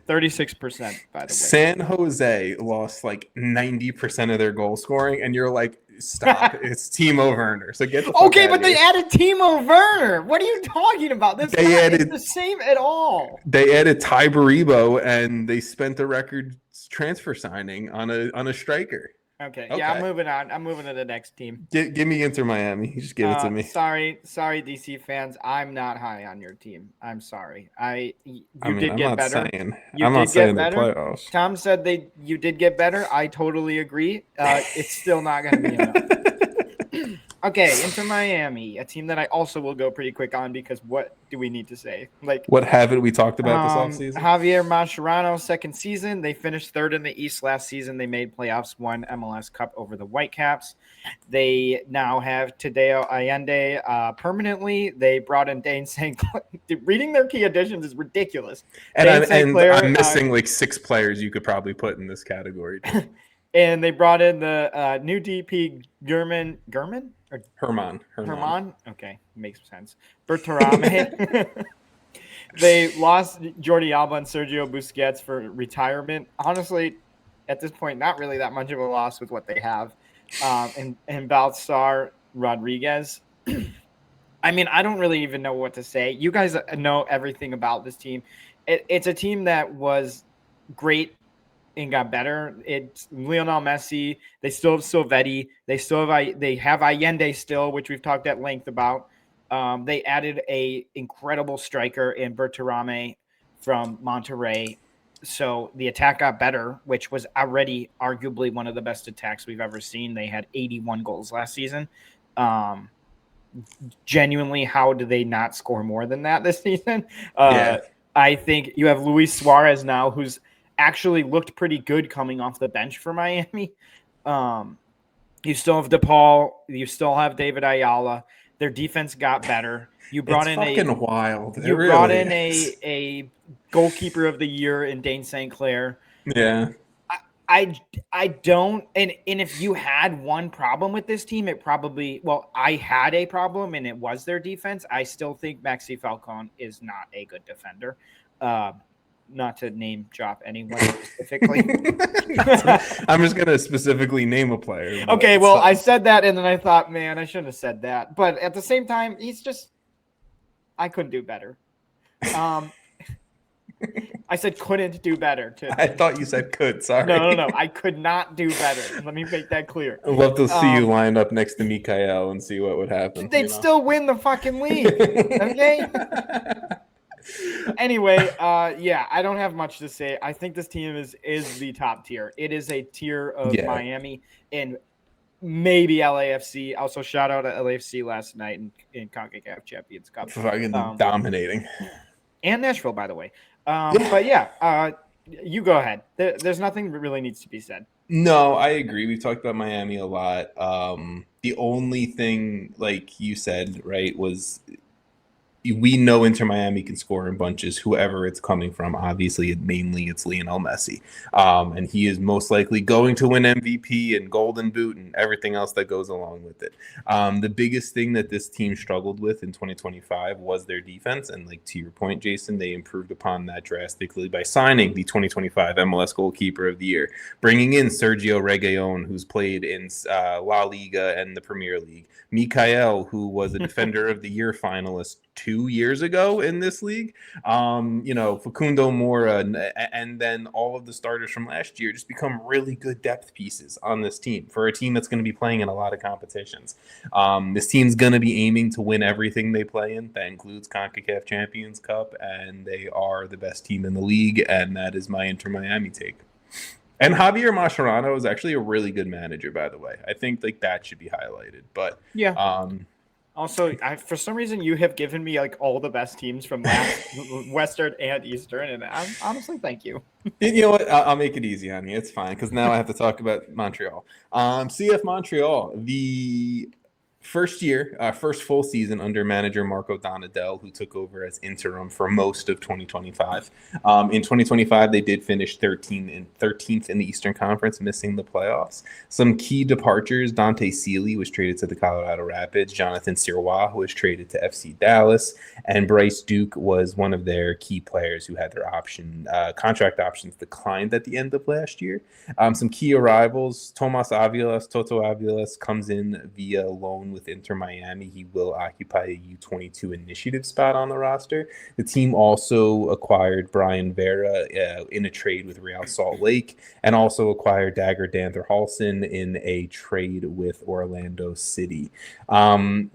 36%, by the way. San Jose lost like 90% of their goal scoring, and you're like, stop. It's Timo Werner. So get the fuck okay, out but of they here. added Timo Werner. What are you talking about? This isn't the same at all. They added Ty Baribo, and they spent a record transfer signing on a striker. Okay, yeah, I'm moving on. I'm moving to the next team. Give me Inter Miami. You just give it to me. Sorry, DC fans. I'm not high on your team. I'm sorry. You did I'm get not better. I'm not saying the playoffs. Tom said you did get better. I totally agree. It's still not going to be enough. Okay, Inter Miami, a team that I also will go pretty quick on because what do we need to say? Like, What haven't we talked about this offseason? Javier Mascherano's second season. They finished third in the East last season. They made playoffs, won MLS Cup over the Whitecaps. They now have Tadeo Allende permanently. They brought in Dane St. Clair. Reading their key additions is ridiculous. And I'm missing like 6 players you could probably put in this category. And they brought in the new DP German or Herman. Okay, makes sense. Bertarame. They lost Jordi Alba and Sergio Busquets for retirement. Honestly, at this point, not really that much of a loss with what they have. And Baltzar Rodriguez. I mean, I don't really even know what to say. You guys know everything about this team. It's a team that was great and got better. It's Lionel Messi. They still have Silvetti. They have Allende still, which we've talked at length about. They added a incredible striker in Bertarame from Monterrey. So the attack got better, which was already arguably one of the best attacks we've ever seen. They had 81 goals last season. Genuinely, how do they not score more than that this season? I think you have Luis Suarez now, who's actually looked pretty good coming off the bench for Miami. You still have DePaul. You still have David Ayala. Their defense got better. You brought wild. You brought in a goalkeeper of the year in Dane St. Clair. Yeah. I don't, and if you had one problem with this team, I had a problem, and it was their defense. I still think Maxi Falcon is not a good defender. Not to name drop anyone specifically. I'm just going to specifically name a player. Okay, well, I said that, and then I thought, man, I shouldn't have said that. But at the same time, I couldn't do better. I said couldn't do better. I thought you said could. Sorry. No. I could not do better. Let me make that clear. I'd love to see you lined up next to Mikael and see what would happen. They'd still win the fucking league. Okay? Anyway, I don't have much to say. I think this team is the top tier. It is a tier of Miami and maybe LAFC. Also, shout out to LAFC last night in CONCACAF Champions Cup. Fucking dominating. And Nashville, by the way. But you go ahead. There's nothing that really needs to be said. No, I agree. We've talked about Miami a lot. The only thing, like you said, right, was we know Inter Miami can score in bunches, whoever it's coming from. Obviously, mainly it's Lionel Messi. And he is most likely going to win MVP and Golden Boot and everything else that goes along with it. The biggest thing that this team struggled with in 2025 was their defense. And like to your point, Jason, they improved upon that drastically by signing the 2025 MLS Goalkeeper of the Year, bringing in Sergio Reguilon, who's played in La Liga and the Premier League, Mikael, who was a Defender of the Year finalist 2 years ago in this league, Facundo Mora, and then all of the starters from last year just become really good depth pieces on this team for a team that's going to be playing in a lot of competitions. This team's going to be aiming to win everything they play in. That includes CONCACAF Champions Cup, and they are the best team in the league, and that is my Inter Miami take. And Javier Mascherano is actually a really good manager, by the way. I think like that should be highlighted. But yeah. Also, for some reason, you have given me like all the best teams from Western and Eastern, and I'm honestly, thank you. You know what? I'll make it easy on you. It's fine because now I have to talk about Montreal. CF Montreal, the first full season under manager Marco Donadel, who took over as interim for most of 2025. In 2025, they did finish 13th in the Eastern Conference, missing the playoffs. Some key departures: Dante Seeley was traded to the Colorado Rapids, Jonathan Sirois was traded to FC Dallas, and Bryce Duke was one of their key players who had their contract options declined at the end of last year. Some key arrivals: Toto Aviles comes in via loan with Inter Miami. He will occupy a U22 initiative spot on the roster. The team also acquired Brian Vera in a trade with Real Salt Lake, and also acquired Dagger Danther Halson in a trade with Orlando City. Can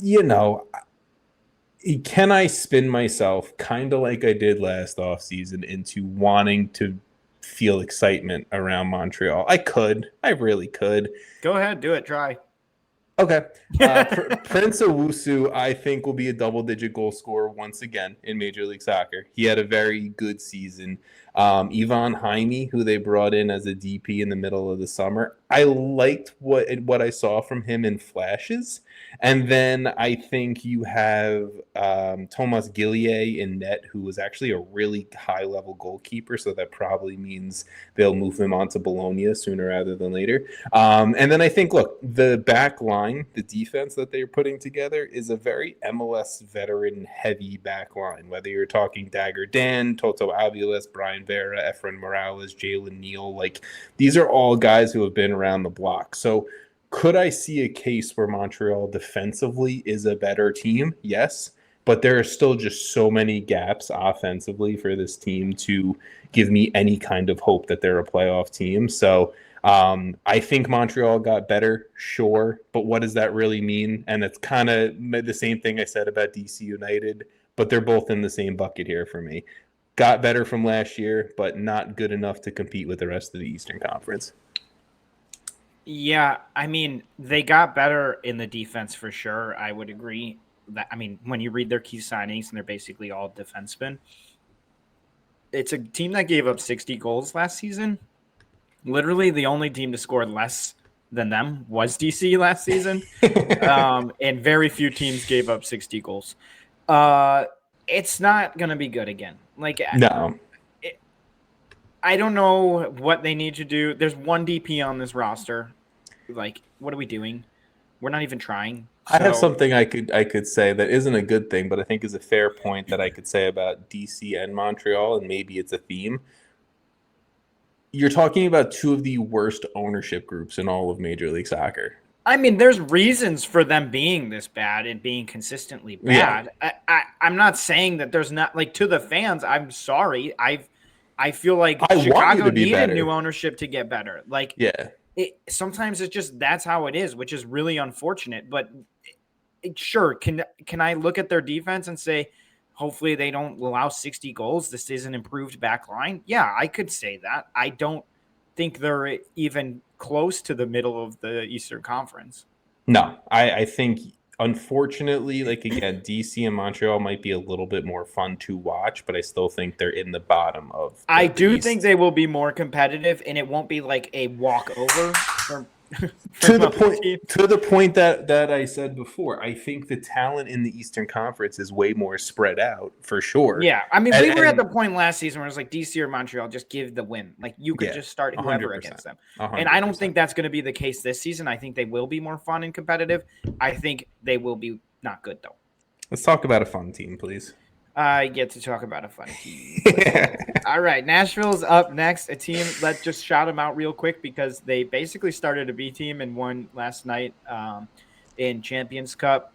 I spin myself kind of like I did last offseason into wanting to feel excitement around Montreal? I really could. Go ahead, do it, try. Okay. Prince Owusu, I think, will be a double-digit goal scorer once again in Major League Soccer. He had a very good season. Ivan Jaime, who they brought in as a DP in the middle of the summer, I liked what I saw from him in flashes. And then I think you have Tomas Gillier in net, who was actually a really high-level goalkeeper, so that probably means they'll move him on to Bologna sooner rather than later. And then I think, look, the back line, the defense that they're putting together is a very MLS veteran heavy back line. Whether you're talking Dagger Dan, Toto Aviles, Brian Vera, Efren Morales, Jalen Neal, like these are all guys who have been around the block. So could I see a case where Montreal defensively is a better team? Yes. But there are still just so many gaps offensively for this team to give me any kind of hope that they're a playoff team. So I think Montreal got better, sure, but what does that really mean? And it's kind of the same thing I said about DC United, but they're both in the same bucket here for me. Got better from last year, but not good enough to compete with the rest of the Eastern Conference. Yeah, I mean, they got better in the defense for sure. I would agree. That, I mean, when you read their key signings, and they're basically all defensemen, it's a team that gave up 60 goals last season. Literally, the only team to score less than them was DC last season, and very few teams gave up 60 goals. It's not going to be good again. Like, no. I don't know what they need to do. There's one DP on this roster. Like, what are we doing? We're not even trying. I have something I could say that isn't a good thing, but I think is a fair point that I could say about DC and Montreal, and maybe it's a theme. You're talking about two of the worst ownership groups in all of Major League Soccer. I mean, there's reasons for them being this bad and being consistently bad. Yeah. I'm not saying that there's not, like, to the fans, I'm sorry. I feel like Chicago needed new ownership to get better. Like, yeah. Sometimes it's just that's how it is, which is really unfortunate. But sure, can I look at their defense and say, hopefully they don't allow 60 goals? This is an improved back line. Yeah, I could say that. I don't think they're even close to the middle of the Eastern Conference. No, I think, unfortunately, like, again, DC and Montreal might be a little bit more fun to watch, but I still think they're in the bottom of I do think they will be more competitive, and it won't be like a walkover to the point that I said before. I think the talent in the Eastern Conference is way more spread out, for sure. Yeah, I mean, we were at the point last season where it was like DC or Montreal, just give the win. Like, you could just start whoever 100%, against them. 100%. And I don't think that's going to be the case this season. I think they will be more fun and competitive. I think they will be not good, though. Let's talk about a fun team, please. I get to talk about a fun team. All right, Nashville's up next. A team, let's just shout them out real quick because they basically started a B team and won last night in Champions Cup.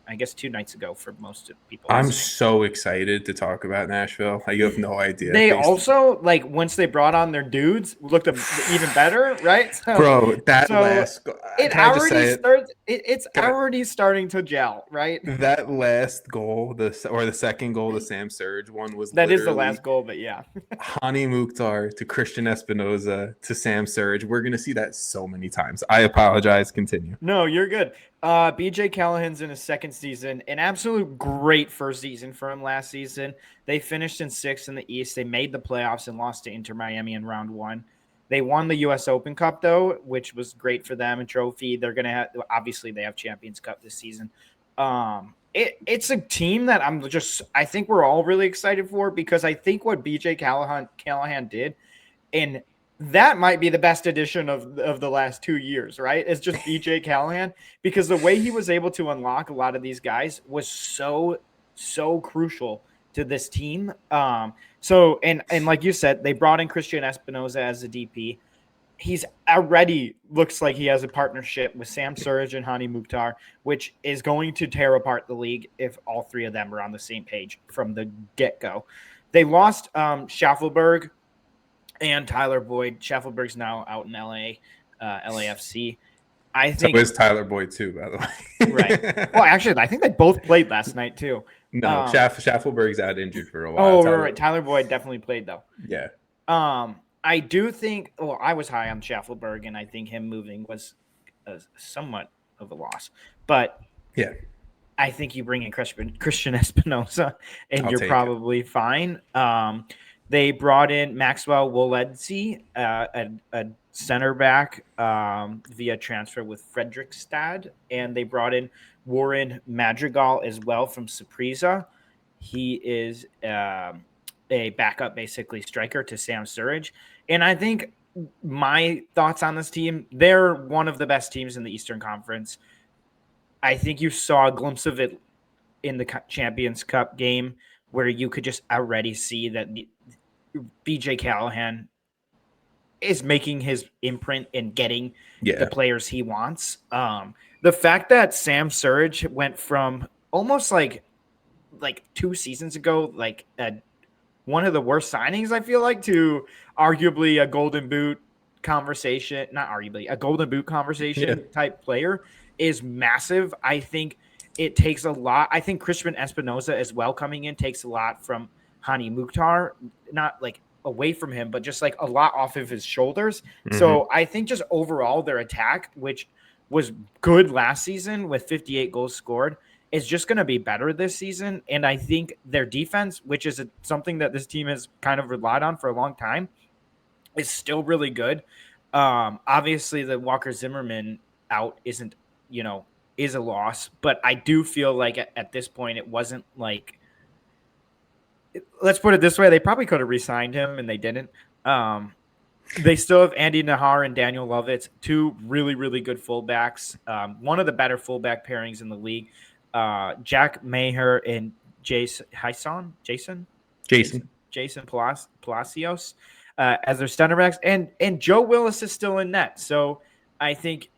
I guess 2 nights ago for most of people. I'm so excited to talk about Nashville. You have no idea. They also, like, once they brought on their dudes, looked even better, right? So, bro, last goal. It's already starting to gel, right? That last goal, the second goal, the Sam Surge one, was that is the last goal, but yeah. Hani Mukhtar to Christian Espinoza to Sam Surge. We're gonna see that so many times. I apologize. Continue. No, you're good. BJ Callahan's in his second season, an absolute great first season for him last season. They finished in 6th in the East. They made the playoffs and lost to Inter Miami in round 1. They won the U.S. Open Cup, though, which was great for them, a trophy. They're going to have, obviously, they have Champions Cup this season. It's a team that I think we're all really excited for because I think what BJ Callahan did, and that might be the best addition of the last 2 years, right? It's just BJ Callahan, because the way he was able to unlock a lot of these guys was so crucial to this team. So like you said, they brought in Christian Espinoza as a DP. He's already looks like he has a partnership with Sam Surge and Hani Mukhtar, which is going to tear apart the league if all 3 of them are on the same page from the get-go. They lost Schaffelberg and Tyler Boyd. Schaffelberg's now out in LAFC. I think so is Tyler Boyd too, by the way. Right. Well, actually, I think they both played last night too. No, Schaffelberg's out injured for a while. Oh, right. Tyler Boyd definitely played though. Yeah. I do think. Well, I was high on Schaffelberg, and I think him moving was somewhat of a loss. But Yeah, I think you bring in Christian Espinosa, and I'll you're take it. probably fine. They brought in Maxwell Woledzi, a center back, via transfer with Fredrikstad, and they brought in Warren Madrigal as well from Saprissa. He is a backup, basically striker to Sam Sturridge, and I think my thoughts on this team: they're one of the best teams in the Eastern Conference. I think you saw a glimpse of it in the Champions Cup game where you could just already see that BJ Callahan is making his imprint and getting the Yeah, players he wants. The fact that Sam Surge went from almost like 2 seasons ago, like one of the worst signings, I feel like, to arguably a Golden Boot conversation, not arguably, a Golden Boot conversation type player is massive. I think it takes a lot. I think Christian Espinosa as well coming in takes a lot from Hani Mukhtar, not like away from him, but just like a lot off of his shoulders. So I think just overall their attack, which was good last season with 58 goals scored, is just going to be better this season. And I think their defense, which is something that this team has kind of relied on for a long time, is still really good. Obviously, the Walker Zimmerman out isn't, is a loss, but I do feel like at this point it wasn't like, let's put it this way, they probably could have re-signed him and they didn't. They still have Andy Nahar and Daniel Lovitz, two really, really good fullbacks. One of the better fullback pairings in the league. Jack Maher and Jason Palacios as their center backs, and Joe Willis is still in net. So I think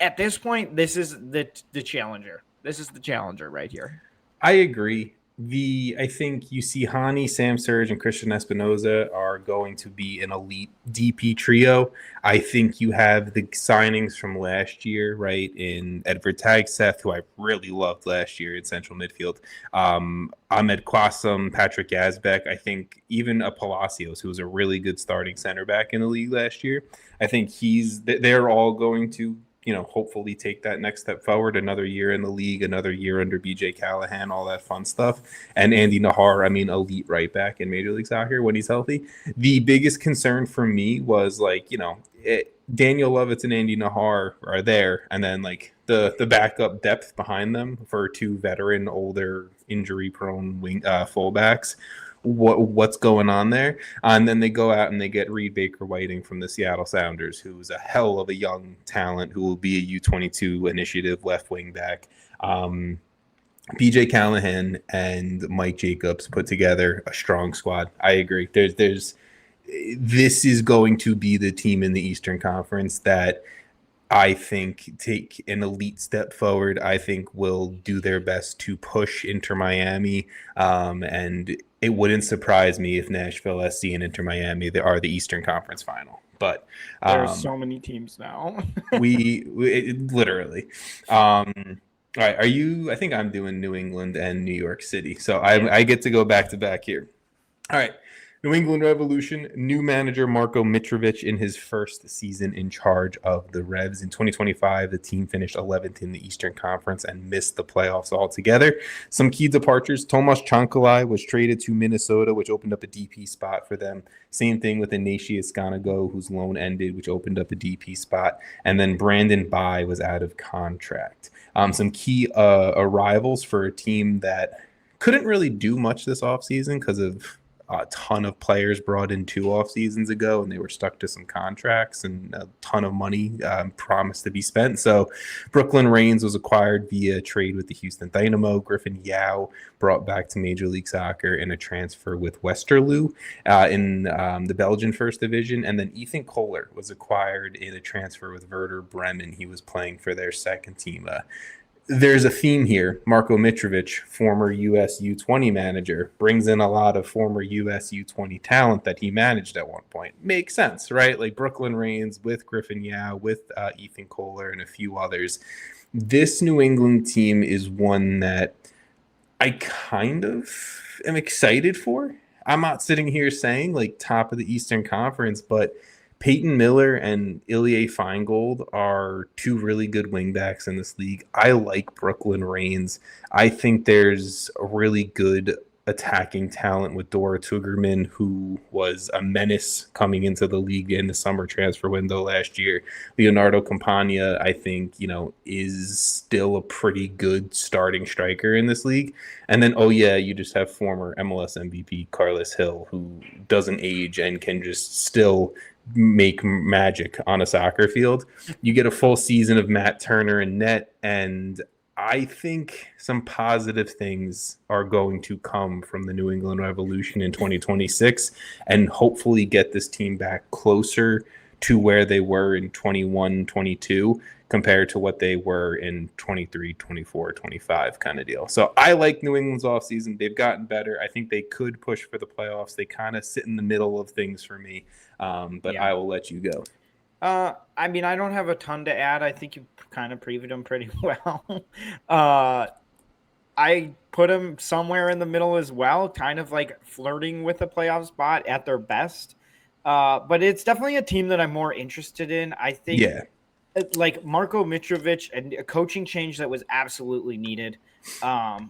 at this point, this is the challenger. This is the challenger right here. I agree. I think you see Hani, Sam Surge, and Christian Espinosa are going to be an elite DP trio. I think you have the signings from last year, right, in Edvard Tagseth, who I really loved last year in central midfield. Ahmed Kwasam, Patrick Yazbek. I think even a Palacios, who was a really good starting center back in the league last year. I think they're all going to hopefully take that next step forward. Another year in the league, another year under BJ Callahan, all that fun stuff. And Andy Nahar, elite right back in Major League Soccer when he's healthy. The biggest concern for me was Daniel Lovitz and Andy Nahar are there, and then the backup depth behind them for two veteran, older, injury-prone fullbacks. What's going on there? And then they go out and they get Reed Baker-Whiting from the Seattle Sounders, who's a hell of a young talent who will be a U22 initiative left wing back. BJ Callahan and Mike Jacobs put together a strong squad. I agree. This is going to be the team in the Eastern Conference that I think take an elite step forward. I think will do their best to push Inter Miami, and it wouldn't surprise me if Nashville SC and Inter Miami are the Eastern Conference final. But there are so many teams now. we literally. All right, I think I'm doing New England and New York City, so I get to go back to back here. All right. New England Revolution, new manager Marko Mitrovic in his first season in charge of the Revs. In 2025, the team finished 11th in the Eastern Conference and missed the playoffs altogether. Some key departures: Tomasz Chankalai was traded to Minnesota, which opened up a DP spot for them. Same thing with Ignatius Ganago, whose loan ended, which opened up a DP spot. And then Brandon Bai was out of contract. Some key arrivals for a team that couldn't really do much this offseason because of a ton of players brought in 2 off seasons ago, and they were stuck to some contracts and a ton of money promised to be spent. So Brooklyn Reigns was acquired via trade with the Houston Dynamo. Griffin Yao brought back to Major League Soccer in a transfer with Westerlo in the Belgian First Division. And then Ethan Kohler was acquired in a transfer with Werder Bremen. He was playing for their second team. There's a theme here. Marko Mitrovic, former US U20 manager, brings in a lot of former US U20 talent that he managed at one point. Makes sense, right? Like Brooklyn Reigns with Griffin Yao, with Ethan Kohler, and a few others. This New England team is one that I kind of am excited for. I'm not sitting here saying top of the Eastern Conference, but Peyton Miller and Ilya Feingold are two really good wingbacks in this league. I like Brooklyn Reigns. I think there's a really good attacking talent with Dora Tugerman, who was a menace coming into the league in the summer transfer window last year. Leonardo Campagna, I think, is still a pretty good starting striker in this league. And then, oh yeah, you just have former MLS MVP Carlos Hill, who doesn't age and can just still make magic on a soccer field. You get a full season of Matt Turner in net, and I think some positive things are going to come from the New England Revolution in 2026 and hopefully get this team back closer to where they were in 21-22 compared to what they were in 23, 24, 25 kind of deal. So I like New England's offseason. They've gotten better. I think they could push for the playoffs. They kind of sit in the middle of things for me. But I will let you go. I mean, I don't have a ton to add. I think you kind of previewed them pretty well. I put them somewhere in the middle as well, kind of like flirting with a playoff spot at their best. But it's definitely a team that I'm more interested in. I think like Marko Mitrovic and a coaching change that was absolutely needed. A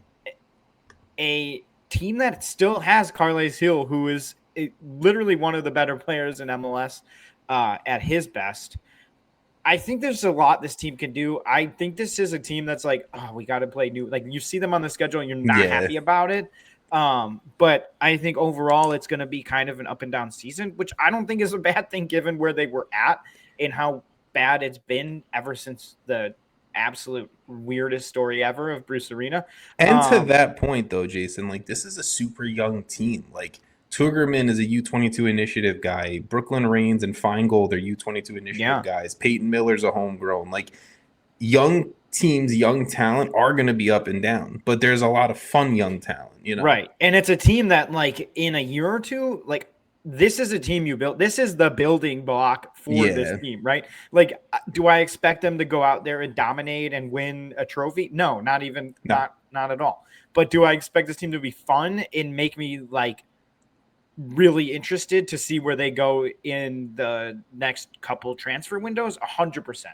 team that still has Carles Hill, who is literally one of the better players in MLS at his best. I think there's a lot this team can do. I think this is a team that's like, oh, we got to play new. Like you see them on the schedule and you're not happy about it. But I think overall it's going to be kind of an up and down season, which I don't think is a bad thing given where they were at and how bad it's been ever since the absolute weirdest story ever of Bruce Arena. And to that point though, Jason, like this is a super young team. Like Tugerman is a U22 initiative guy. Brooklyn Reigns and Feingold are U22 initiative guys. Peyton Miller's a homegrown. Like young teams, young talent are going to be up and down, but there's a lot of fun young talent, Right. And it's a team that like in a year or two, like this is a team you built. This is the building block for this team, right? Like, do I expect them to go out there and dominate and win a trophy? No, not at all. But do I expect this team to be fun and make me like really interested to see where they go in the next couple transfer windows? 100%.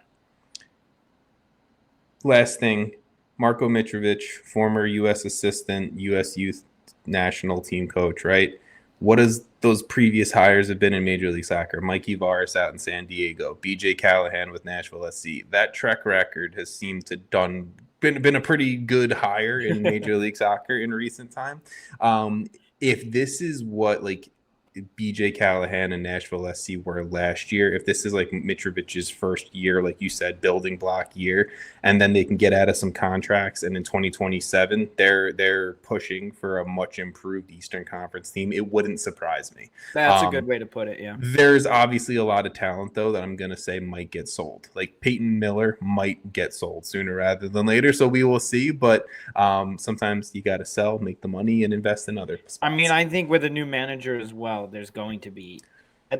Last thing, Marko Mitrovic, former U.S. assistant, U.S. youth national team coach, right? What does those previous hires have been in Major League Soccer? Mikey Varis out in San Diego, BJ Callahan with Nashville SC. That track record has seemed to been a pretty good hire in Major League Soccer in recent time. If this is what like BJ Callahan and Nashville SC were last year, if this is like Mitrovic's first year, like you said, building block year, and then they can get out of some contracts, and in 2027 they're pushing for a much improved Eastern Conference team, it wouldn't surprise me. That's a good way to put it. Yeah, there's obviously a lot of talent though that I'm gonna say might get sold. Like Peyton Miller might get sold sooner rather than later, so we will see. But sometimes you got to sell, make the money, and invest in other spots. I mean, I think with a new manager as well, there's going to be.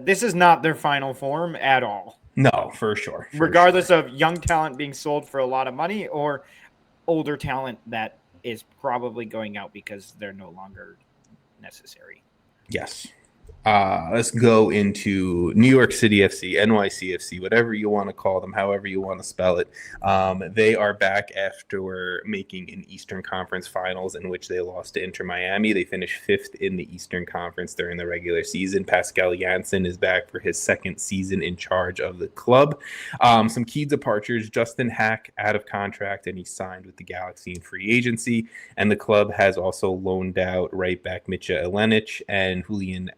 This is not their final form at all. No, for sure. Regardless of young talent being sold for a lot of money or older talent that is probably going out because they're no longer necessary. Yes. Let's go into New York City FC, NYCFC, whatever you want to call them, however you want to spell it. They are back after making an Eastern Conference Finals in which they lost to Inter Miami. They finished 5th in the Eastern Conference during the regular season. Pascal Janssen is back for his 2nd season in charge of the club. Some key departures: Justin Hack out of contract and he signed with the Galaxy in free agency. And the club has also loaned out right back Mitja Elenic and Julian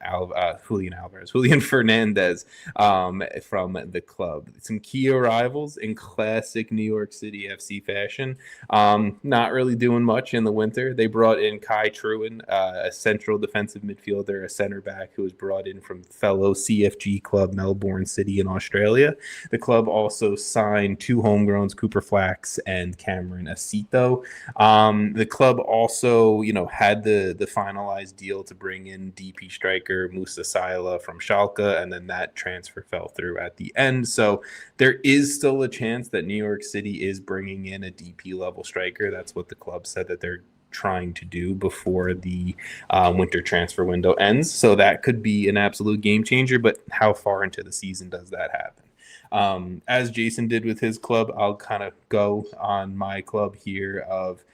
Fernandez from the club. Some key arrivals in classic New York City FC fashion. Not really doing much in the winter. They brought in Kai Truin, a central defensive midfielder, a center back who was brought in from fellow CFG club Melbourne City in Australia. The club also signed 2 homegrowns, Cooper Flax and Cameron Acito. The club also, had the finalized deal to bring in DP striker Musa Sila from Schalke, and then that transfer fell through at the end. So there is still a chance that New York City is bringing in a DP level striker. That's what the club said that they're trying to do before the winter transfer window ends. So that could be an absolute game changer, but how far into the season does that happen? As Jason did with his club, I'll kind of go on my club here of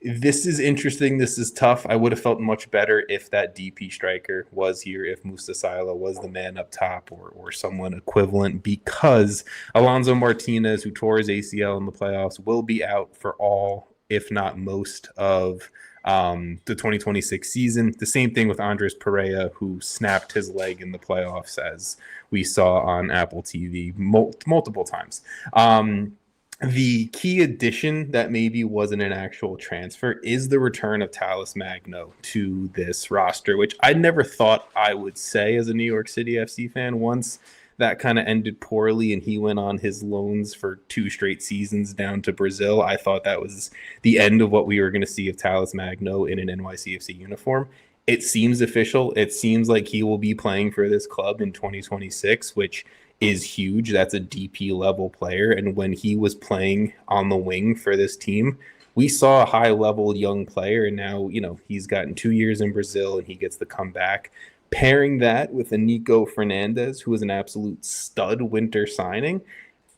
this is interesting. This is tough. I would have felt much better if that DP striker was here, if Musa Sila was the man up top or someone equivalent, because Alonso Martinez, who tore his ACL in the playoffs, will be out for all, if not most, of the 2026 season. The same thing with Andres Perea, who snapped his leg in the playoffs, as we saw on Apple TV multiple times. The key addition that maybe wasn't an actual transfer is the return of Talles Magno to this roster, which I never thought I would say as a New York City FC fan. Once that kind of ended poorly and he went on his loans for 2 straight seasons down to Brazil, I thought that was the end of what we were going to see of Talles Magno in an NYCFC uniform. It seems official. It seems like he will be playing for this club in 2026, which is huge. That's a DP level player. And when he was playing on the wing for this team, we saw a high level young player. And now, he's gotten 2 years in Brazil and he gets to come back. Pairing that with a Nico Fernandez, who is an absolute stud winter signing,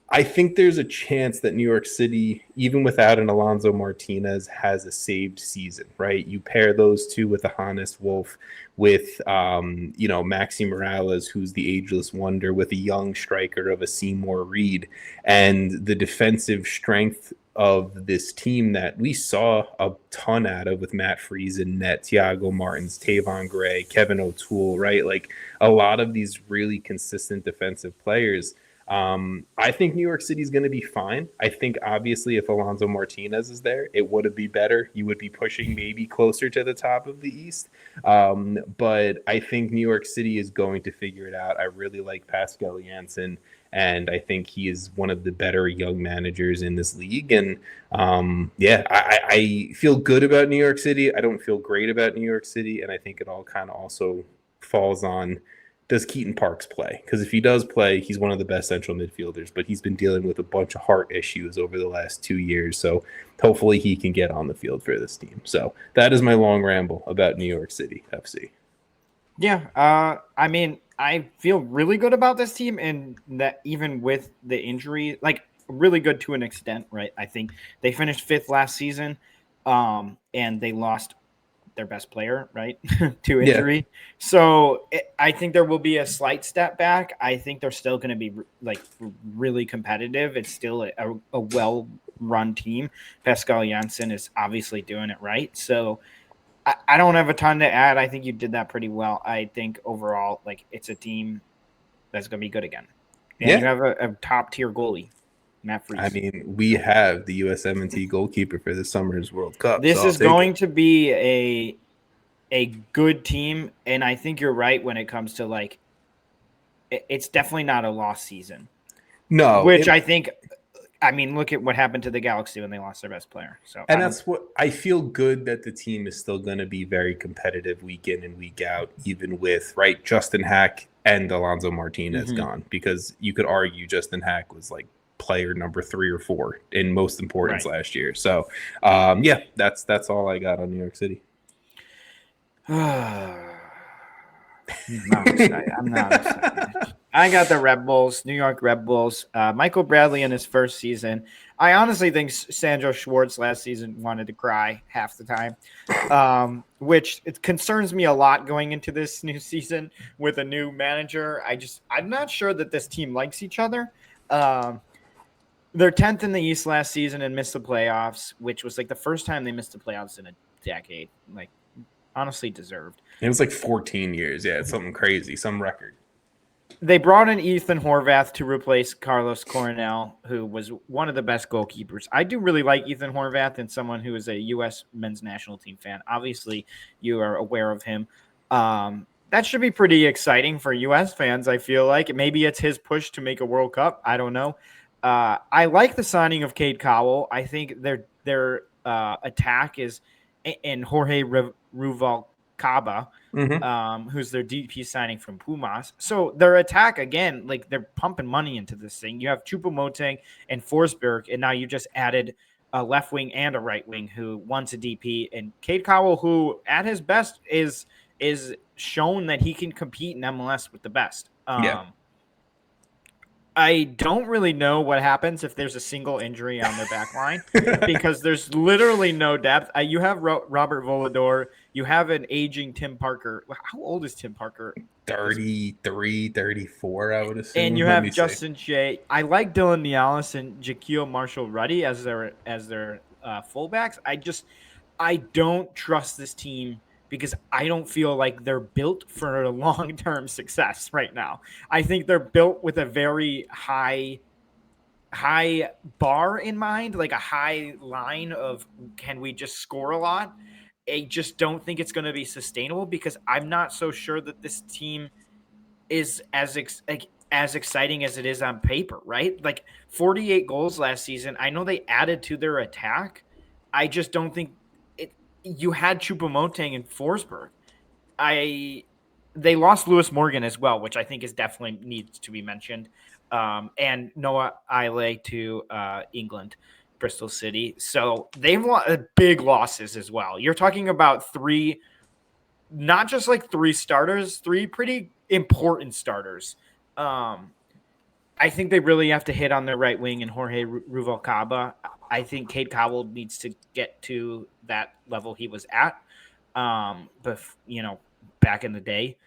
I think there's a chance that New York City, even without an Alonso Martinez, has a saved season, right? You pair those two with a Hannes Wolf, with, Maxi Morales, who's the ageless wonder, with a young striker of a Seymour Reed, and the defensive strength of this team that we saw a ton out of with Matt Friesen, net, Thiago Martins, Tavon Gray, Kevin O'Toole, right? Like a lot of these really consistent defensive players. I think New York City is going to be fine. I think obviously if Alonso Martinez is there, it would be better. You would be pushing maybe closer to the top of the East. But I think New York City is going to figure it out. I really like Pascal Janssen, and I think he is one of the better young managers in this league. And I feel good about New York City. I don't feel great about New York City. And I think it all kind of also falls on, does Keaton Parks play? Because if he does play, he's one of the best central midfielders, but he's been dealing with a bunch of heart issues over the last 2 years. So hopefully he can get on the field for this team. So that is my long ramble about New York City FC. Yeah. I feel really good about this team, and that even with the injury, like really good to an extent, right? I think they finished 5th last season, and they lost their best player, right, to injury. Yeah. So I think there will be a slight step back. I think they're still going to be really competitive. It's still a well-run team. Pascal Janssen is obviously doing it right. So I don't have a ton to add. I think you did that pretty well. I think overall, it's a team that's going to be good again. And you have a top-tier goalie. Matt Friesen. I mean, we have the USMNT goalkeeper for this summer's World Cup. This is going to be a good team, and I think you're right when it comes to it's definitely not a lost season. No, which I think. I mean, look at what happened to the Galaxy when they lost their best player. So, and that's what I feel good that the team is still going to be very competitive week in and week out, even with Justin Hack and Alonso Martinez gone, because you could argue Justin Hack was player number 3 or 4 in most importance last year. So, that's all I got on New York City. I'm not excited. I got the Red Bulls, New York Red Bulls. Michael Bradley in his first season. I honestly think Sandro Schwartz last season wanted to cry half the time, which it concerns me a lot going into this new season with a new manager. I'm not sure that this team likes each other. They're 10th in the East last season and missed the playoffs, which was the first time they missed the playoffs in a decade. Honestly deserved. It was 14 years. Yeah, it's something crazy, some record. They brought in Ethan Horvath to replace Carlos Coronel, who was one of the best goalkeepers. I do really like Ethan Horvath, and someone who is a U.S. men's national team fan. Obviously, you are aware of him. That should be pretty exciting for U.S. fans, I feel like. Maybe it's his push to make a World Cup. I don't know. I like the signing of Cade Cowell. I think their attack is – and Jorge Ruvalcaba, who's their DP signing from Pumas. So their attack, again, they're pumping money into this thing. You have Choupo-Moting and Forsberg, and now you just added a left wing and a right wing who wants a DP, and Cade Cowell, who at his best is shown that he can compete in MLS with the best. Yeah. I don't really know what happens if there's a single injury on their back line because there's literally no depth. You have Robert Volador. You have an aging Tim Parker. How old is Tim Parker? 33, 34, I would assume. And you have Justin Shea. I like Dylan Nialis and Jaquil Marshall-Ruddy as their fullbacks. I don't trust this team because I don't feel like they're built for long-term success right now. I think they're built with a very high bar in mind, like a high line of can we just score a lot? I just don't think it's going to be sustainable because I'm not so sure that this team is as exciting as it is on paper, right? Like 48 goals last season. I know they added to their attack. I just don't think you had Choupo-Moting and Forsberg. They lost Lewis Morgan as well, which I think is definitely needs to be mentioned. And Noah Ile to England, Bristol City. So they've big losses as well. You're talking about three, not just like three starters, three pretty important starters. I think they really have to hit on their right wing and Jorge Ruvalcaba. I think Cade Cowell needs to get to that level he was at, but back in the day.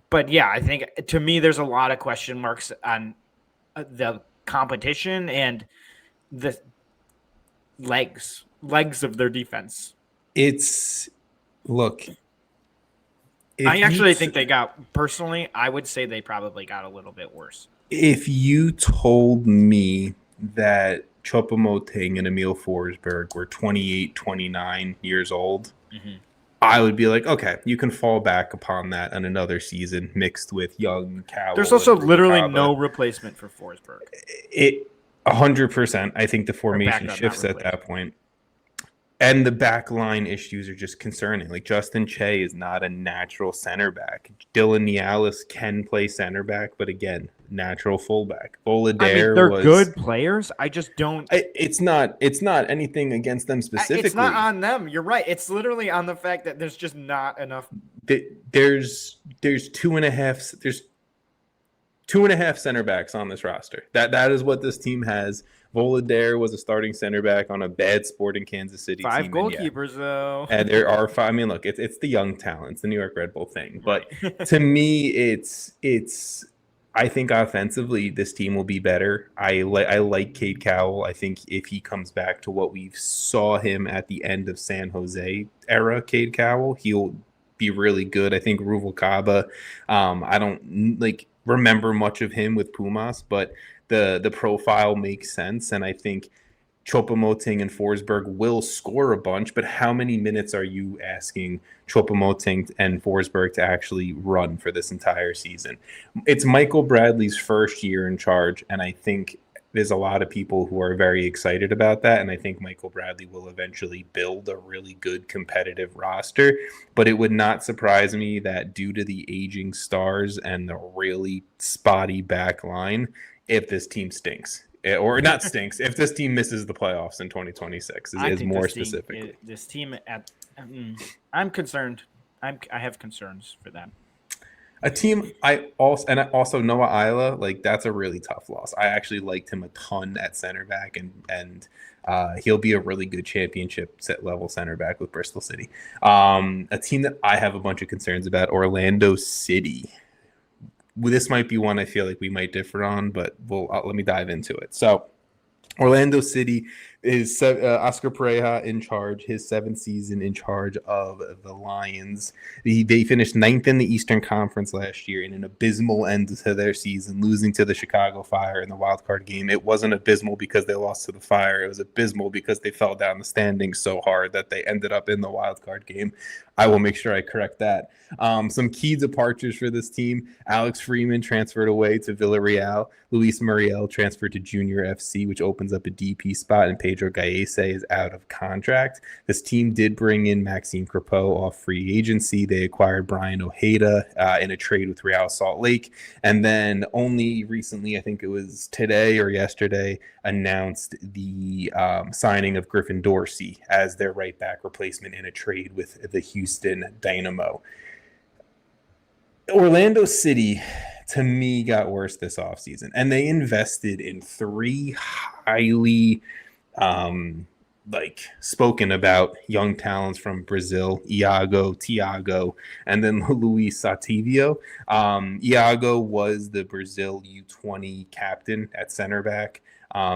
But yeah, I think to me, there's a lot of question marks on the competition and the legs of their defense. I actually think they got, personally, I would say they probably got a little bit worse. If you told me that Choupo-Moting and Emil Forsberg were 28, 29 years old, I would be like, okay, you can fall back upon that on another season mixed with young Cowell. There's also literally no replacement for Forsberg. 100%. I think the formation shifts at that point. And the back line issues are just concerning. Like Justin Shea is not a natural center back. Dylan Nialis can play center back, but again, natural fullback. Volador they're good players. I just don't. It's not anything against them specifically. It's not on them. You're right. It's literally on the fact that there's just not enough. There's two and a half center backs on this roster. That is what this team has. Volador was a starting center back on a bad Sporting Kansas City team. 5 goalkeepers, though. And there are 5. I mean, look, it's the young talents, the New York Red Bull thing. But to me, it's. I think offensively, this team will be better. I like Cade Cowell. I think if he comes back to what we saw him at the end of San Jose era, Cade Cowell, he'll be really good. I think Ruvalcaba, I don't remember much of him with Pumas, but the profile makes sense, and I think Choupo-Moting and Forsberg will score a bunch, but how many minutes are you asking Choupo-Moting and Forsberg to actually run for this entire season? It's Michael Bradley's first year in charge, and I think there's a lot of people who are very excited about that, and I think Michael Bradley will eventually build a really good competitive roster, but it would not surprise me that due to the aging stars and the really spotty back line, if this team stinks. Or not stinks, if this team misses the playoffs in 2026 is more specifically. This team I'm concerned. I have concerns for them. A team also Noah Ile, that's a really tough loss. I actually liked him a ton at center back, and he'll be a really good championship level center back with Bristol City. A team that I have a bunch of concerns about, Orlando City. This might be one I feel like we might differ on, but let me dive into it. So Orlando City is Oscar Pereira in charge, his 7th season in charge of the Lions. They finished 9th in the Eastern Conference last year in an abysmal end to their season, losing to the Chicago Fire in the wild card game. It wasn't abysmal because they lost to the Fire. It was abysmal because they fell down the standings so hard that they ended up in the wild card game. I will make sure I correct that. Some key departures for this team. Alex Freeman transferred away to Villarreal. Luis Muriel transferred to Junior FC, which opens up a DP spot, and Pedro Gallese is out of contract. This team did bring in Maxime Crepeau off free agency. They acquired Brian Ojeda in a trade with Real Salt Lake. And then only recently, I think it was today or yesterday, announced the signing of Griffin Dorsey as their right back replacement in a trade with the Houston Dynamo. Orlando City, to me, got worse this offseason, and they invested in three highly spoken about young talents from Brazil: Iago, Thiago, and then Luis Sativio. Iago was the Brazil U20 captain at center back.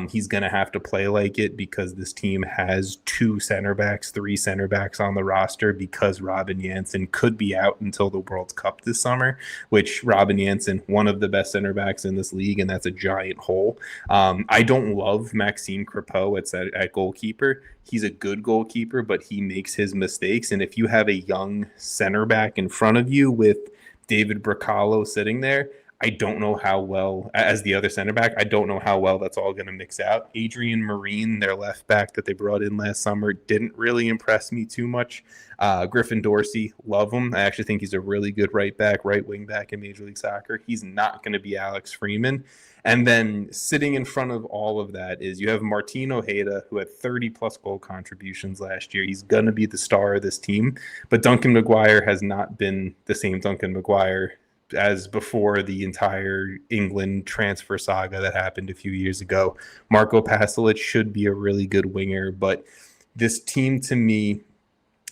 He's going to have to play like it because this team has three center backs on the roster because Robin Jansen could be out until the World Cup this summer, which Robin Jansen, one of the best center backs in this league, and that's a giant hole. I don't love Maxime Crepeau at goalkeeper. He's a good goalkeeper, but he makes his mistakes. And if you have a young center back in front of you with David Bracalo sitting there, I don't know how well, as the other center back, I don't know how well that's all going to mix out. Adrian Marine, their left back that they brought in last summer, didn't really impress me too much. Griffin Dorsey, love him. I actually think he's a really good right wing back in Major League Soccer. He's not going to be Alex Freeman. And then sitting in front of all of that is you have Martin Ojeda, who had 30-plus goal contributions last year. He's going to be the star of this team. But Duncan McGuire has not been the same Duncan McGuire as before the entire England transfer saga that happened a few years ago. Marco Pasalic should be a really good winger, but this team to me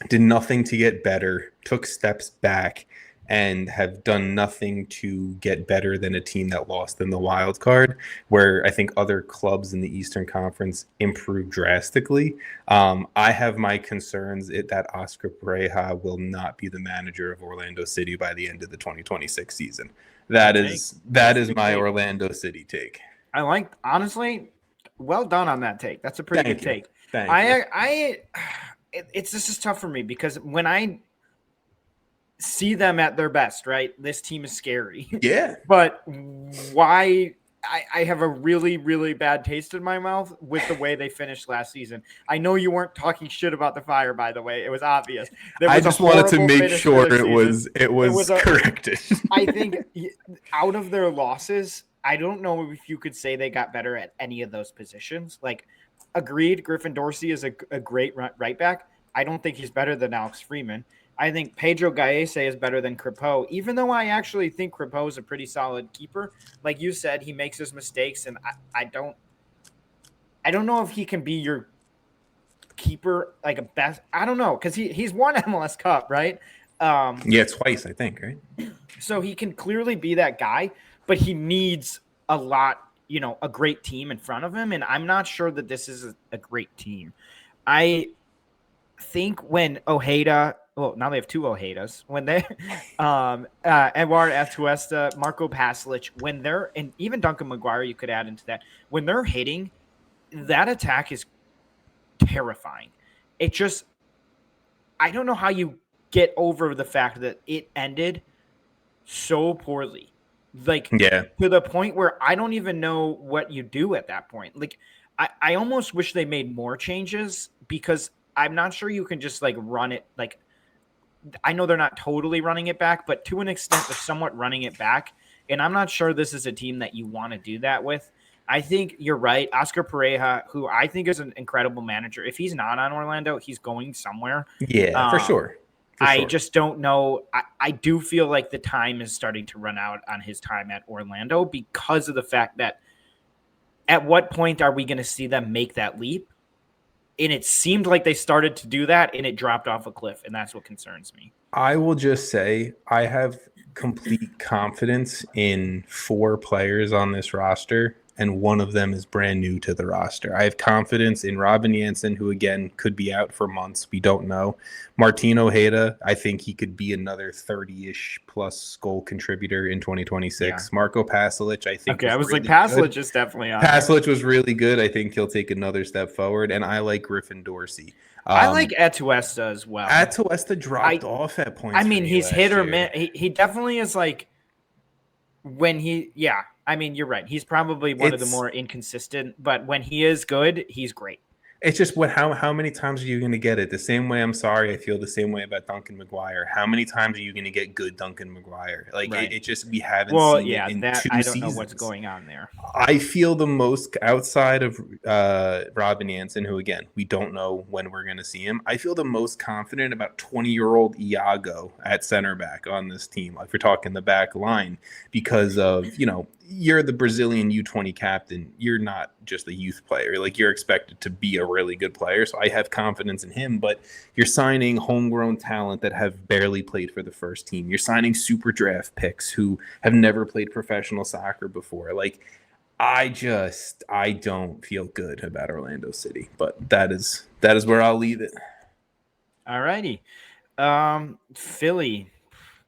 did nothing to get better, took steps back, and have done nothing to get better than a team that lost in the wild card, where I think other clubs in the Eastern Conference improved drastically. I have my concerns that Oscar Pareja will not be the manager of Orlando City by the end of the 2026 season. That is my Orlando City take. Honestly, well done on that take. That's a pretty good take. Thank you. This is tough for me because when I see them at their best, right? This team is scary. Yeah. But why I have a really, really bad taste in my mouth with the way they finished last season. I know you weren't talking shit about the Fire, by the way. It was obvious. I just wanted to make sure it was corrected. I think out of their losses, I don't know if you could say they got better at any of those positions. Like, agreed, Griffin Dorsey is a great right back. I don't think he's better than Alex Freeman. I think Pedro Gallese is better than Crepeau, even though I actually think Crepeau is a pretty solid keeper. Like you said, he makes his mistakes, and I don't know if he can be your keeper, like a best. I don't know, because he's won MLS Cup, right? Yeah, twice, I think, right? So he can clearly be that guy, but he needs a lot, a great team in front of him, and I'm not sure that this is a great team. I think when Ojeda – well, now they have two Ojedas. When they, Eduard Atuesta, Marco Pasalic, when they're, and even Duncan McGuire, you could add into that. When they're hitting, that attack is terrifying. It just, I don't know how you get over the fact that it ended so poorly. Like, yeah, to the point where I don't even know what you do at that point. Like, I almost wish they made more changes because I'm not sure you can just like run it like. I know they're not totally running it back, but to an extent, they're somewhat running it back. And I'm not sure this is a team that you want to do that with. I think you're right. Oscar Pareja, who I think is an incredible manager. If he's not on Orlando, he's going somewhere. Yeah, for sure. I just don't know. I do feel like the time is starting to run out on his time at Orlando because of the fact that at what point are we going to see them make that leap? And it seemed like they started to do that, and it dropped off a cliff, and that's what concerns me. I will just say I have complete confidence in 4 players on this roster, and one of them is brand new to the roster. I have confidence in Robin Jansen, who, again, could be out for months. We don't know. Martin Ojeda, I think he could be another 30-ish plus goal contributor in 2026. Yeah. Marco Pasalic, I think. Okay, I was really like, Pasalic is definitely on. Pasalic was really good. I think he'll take another step forward, and I like Griffin Dorsey. I like Atuesta as well. Atuesta dropped off at points. I mean, he's hit or miss. He definitely is like when I mean, you're right. He's probably one of the more inconsistent, but when he is good, he's great. It's just how many times are you going to get it? The same way I'm sorry I feel the same way about Duncan McGuire. How many times are you going to get good Duncan McGuire? Like Right. it just we haven't Well, seen it yeah, in that 2 I don't know what's seasons. going on there. I feel the most outside of Robin Jansen, who again we don't know when we're going to see him. I feel the most confident about 20-year-old Iago at center back on this team. If we're talking the back line, because of you're the Brazilian U20 captain. You're not just a youth player. Like you're expected to be a really good player. So I have confidence in him. But you're signing homegrown talent that have barely played for the first team. You're signing super draft picks who have never played professional soccer before. Like I don't feel good about Orlando City. But that is where I'll leave it. All righty. Philly.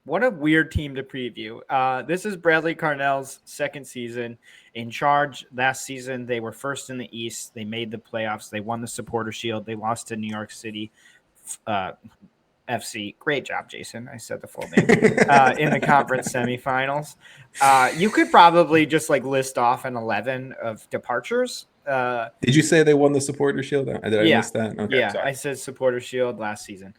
What a weird team to preview. This is Bradley Carnell's second season in charge. Last season, they were first in the East. They made the playoffs. They won the Supporter Shield. They lost to New York City FC. Great job, Jason. I said the full name. In the conference semifinals. You could probably just list off an 11 of departures. Did you say they won the Supporter Shield? Did I miss that? Okay, yeah, sorry. I said Supporter Shield last season.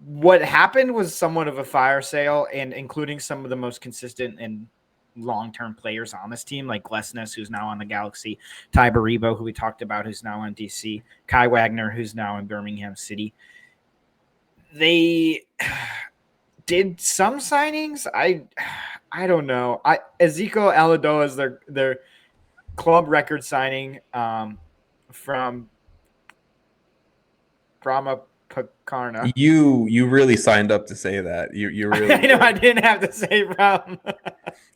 What happened was somewhat of a fire sale, and including some of the most consistent and long-term players on this team, like Glesnes, who's now on the Galaxy, Ty Baribo, who we talked about, who's now on DC, Kai Wagner, who's now in Birmingham City. They did some signings. I don't know. Ezekiel Aladoa is their club record signing from Brahma Pakarna. You really signed up to say that. You really. I know I didn't have to say Brahma.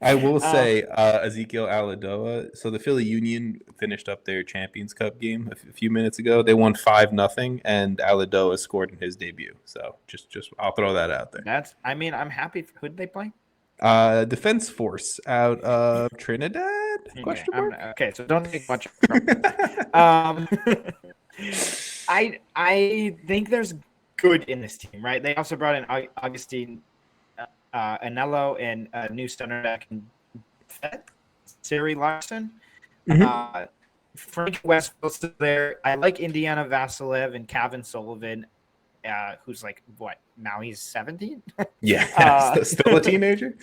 I will say Ezekiel Aladoa. So the Philly Union finished up their Champions Cup game a few minutes ago. They won 5-0, and Aladoa scored in his debut. So just I'll throw that out there. I'm happy. Who did they play? Defense Force out of Trinidad? Okay, mark? okay, so don't take much. I think there's good in this team, right? They also brought in Augustine Anello and a new center back in Siri Larson. Mm-hmm. Frank Westfield's still there. I like Indiana Vasilev and Kevin Sullivan, who's now he's 17? Yeah, still a teenager.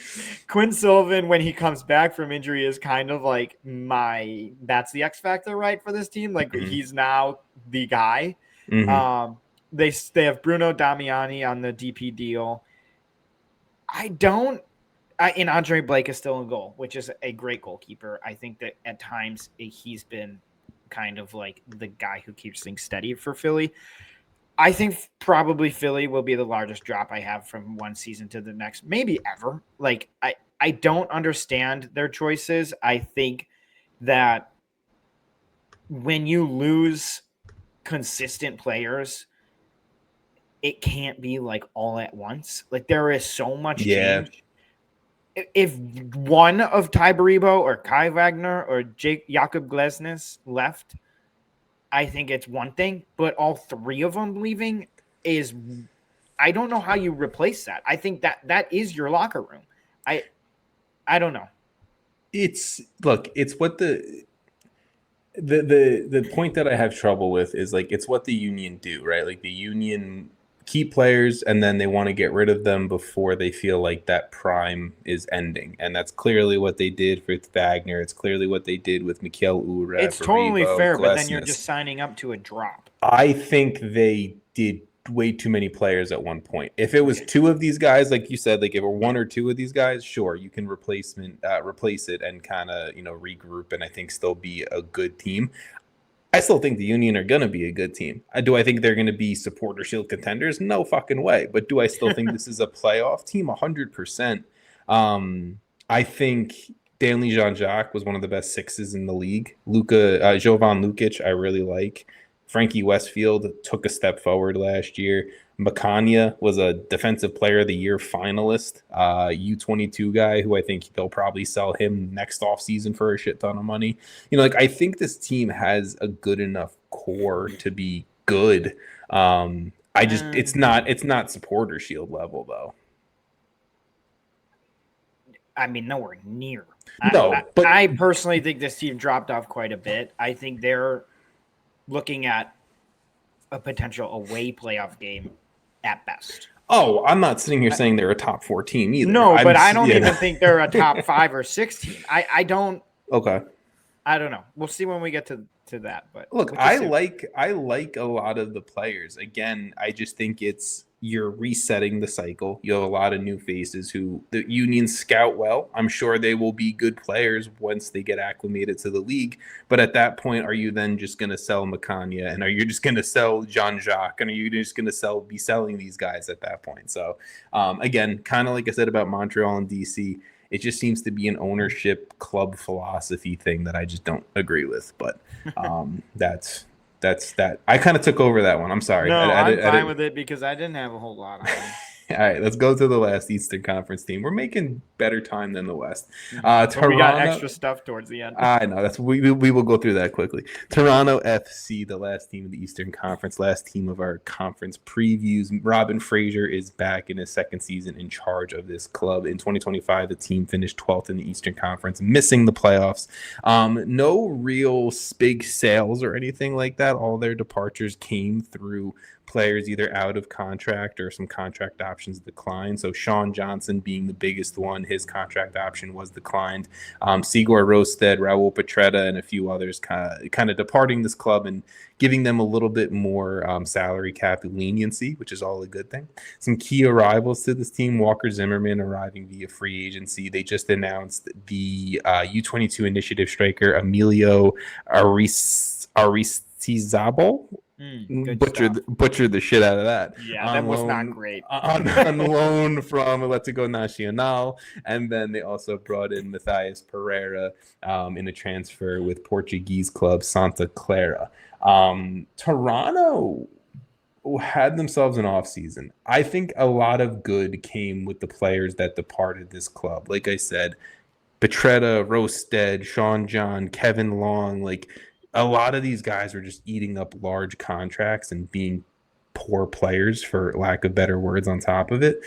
Quinn Sullivan, when he comes back from injury, is kind of that's the X factor, right, for this team. He's now the guy. Mm-hmm. They have Bruno Damiani on the DP deal. And Andre Blake is still in goal, which is a great goalkeeper. I think that at times he's been kind of the guy who keeps things steady for Philly. I think probably Philly will be the largest drop I have from one season to the next, maybe ever. I don't understand their choices. I think that when you lose consistent players, it can't be all at once. There is so much change. If one of Ty Baribo or Kai Wagner or Jakob Glesnes left, I think it's one thing, but all three of them leaving is, I don't know how you replace that. I think that is your locker room. I don't know. It's what the point that I have trouble with is it's what the Union do, right? The Union keep players and then they want to get rid of them before they feel like that prime is ending. And that's clearly what they did with Wagner. It's clearly what they did with Mikel Ure. It's totally fair, but then you're just signing up to a drop. I think they did way too many players at one point. If it was two of these guys, like you said, if it were one or two of these guys, sure, you can replace it and kind of, regroup and I think still be a good team. I still think the Union are going to be a good team. Do I think they're going to be Supporter Shield contenders? No fucking way. But do I still think this is a playoff team? 100%. I think Stanley Jean-Jacques was one of the best sixes in the league. Jovan Lukic, I really like. Frankie Westfield took a step forward last year. Makania was a Defensive Player of the Year finalist, U22 guy who I think they'll probably sell him next offseason for a shit ton of money. I think this team has a good enough core to be good. It's not Supporter Shield level though. I mean, nowhere near. No, but I personally think this team dropped off quite a bit. I think they're looking at a potential away playoff game at best. Oh, I'm not sitting here saying they're a top 4 team either. No, but I don't even think they're a top 5 or 6 team. I don't. Okay. I don't know. We'll see when we get to that. But look, I like a lot of the players. Again, I just think you're resetting the cycle. You have a lot of new faces who the unions scout well. I'm sure they will be good players once they get acclimated to the league. But at that point, are you then just going to sell Macania, and are you just going to sell Jean-Jacques, and are you just going to be selling these guys at that point? So again, kind of like I said about Montreal and DC, it just seems to be an ownership club philosophy thing that I just don't agree with. But that's that. I kind of took over that one. I'm sorry. No, I'm fine with it because I didn't have a whole lot on it. All right, let's go to the last Eastern Conference team. We're making better time than the West. Toronto, we got extra stuff towards the end. I know. We will go through that quickly. Toronto FC, the last team of the Eastern Conference, last team of our conference previews. Robin Fraser is back in his second season in charge of this club. In 2025, the team finished 12th in the Eastern Conference, missing the playoffs. No real big sales or anything like that. All their departures came through players either out of contract or some contract options declined. So Sean Johnson being the biggest one, his contract option was declined. Sigor Rosted, Raul Petretta, and a few others kind of departing this club and giving them a little bit more salary cap leniency, which is all a good thing. Some key arrivals to this team: Walker Zimmerman arriving via free agency. They just announced the U22 initiative striker Emilio Aristizabal. Butchered the shit out of that. Yeah, that was not great. on loan from Atlético Nacional, and then they also brought in Matthias Pereira in a transfer with Portuguese club Santa Clara. Toronto had themselves an offseason. I think a lot of good came with the players that departed this club. Like I said, Petretta, Rosted, Sean John, Kevin Long, like a lot of these guys are just eating up large contracts and being poor players, for lack of better words, on top of it.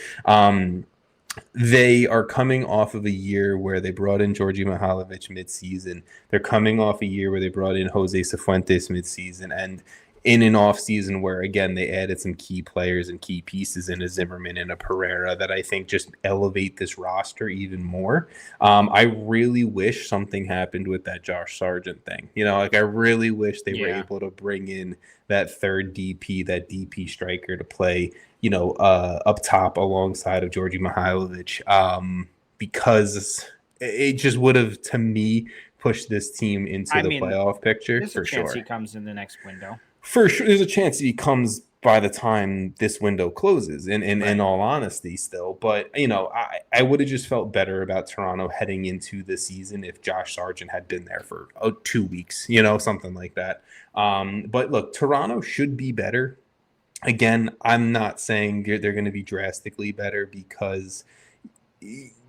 They are coming off of a year where they brought in Georgi Mihailovic midseason. They're coming off a year where they brought in Jose Cifuentes midseason, and in an offseason where, again, they added some key players and key pieces in a Zimmerman and a Pereira that I think just elevate this roster even more. I really wish something happened with that Josh Sargent thing. I really wish they were able to bring in that third DP, that DP striker to play, up top alongside of Georgi Mihailovic, because it just would have, to me, pushed this team into the playoff picture for sure. There's a chance he comes in the next window. For sure, there's a chance he comes by the time this window closes, in all honesty still. But, I would have just felt better about Toronto heading into the season if Josh Sargent had been there for 2 weeks, something like that. But look, Toronto should be better. Again, I'm not saying they're going to be drastically better because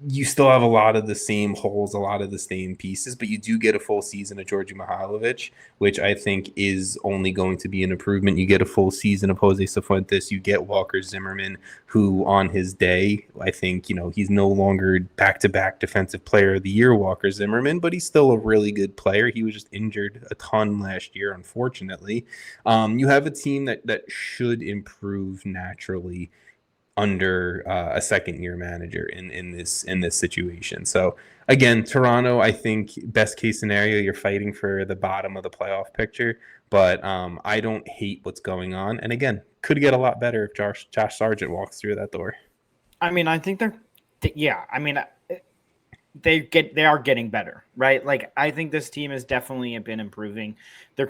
you still have a lot of the same holes, a lot of the same pieces, but you do get a full season of Georgi Mihailovic, which I think is only going to be an improvement. You get a full season of Jose Cifuentes. You get Walker Zimmerman, who on his day, I think, he's no longer back-to-back Defensive Player of the Year Walker Zimmerman, but he's still a really good player. He was just injured a ton last year, unfortunately. You have a team that should improve naturally under a second-year manager in this situation. So again, Toronto, I think best case scenario, you're fighting for the bottom of the playoff picture, but I don't hate what's going on. And again, could get a lot better if Josh Sargent walks through that door. I think they are getting better, right? Like, I think this team has definitely been improving. They're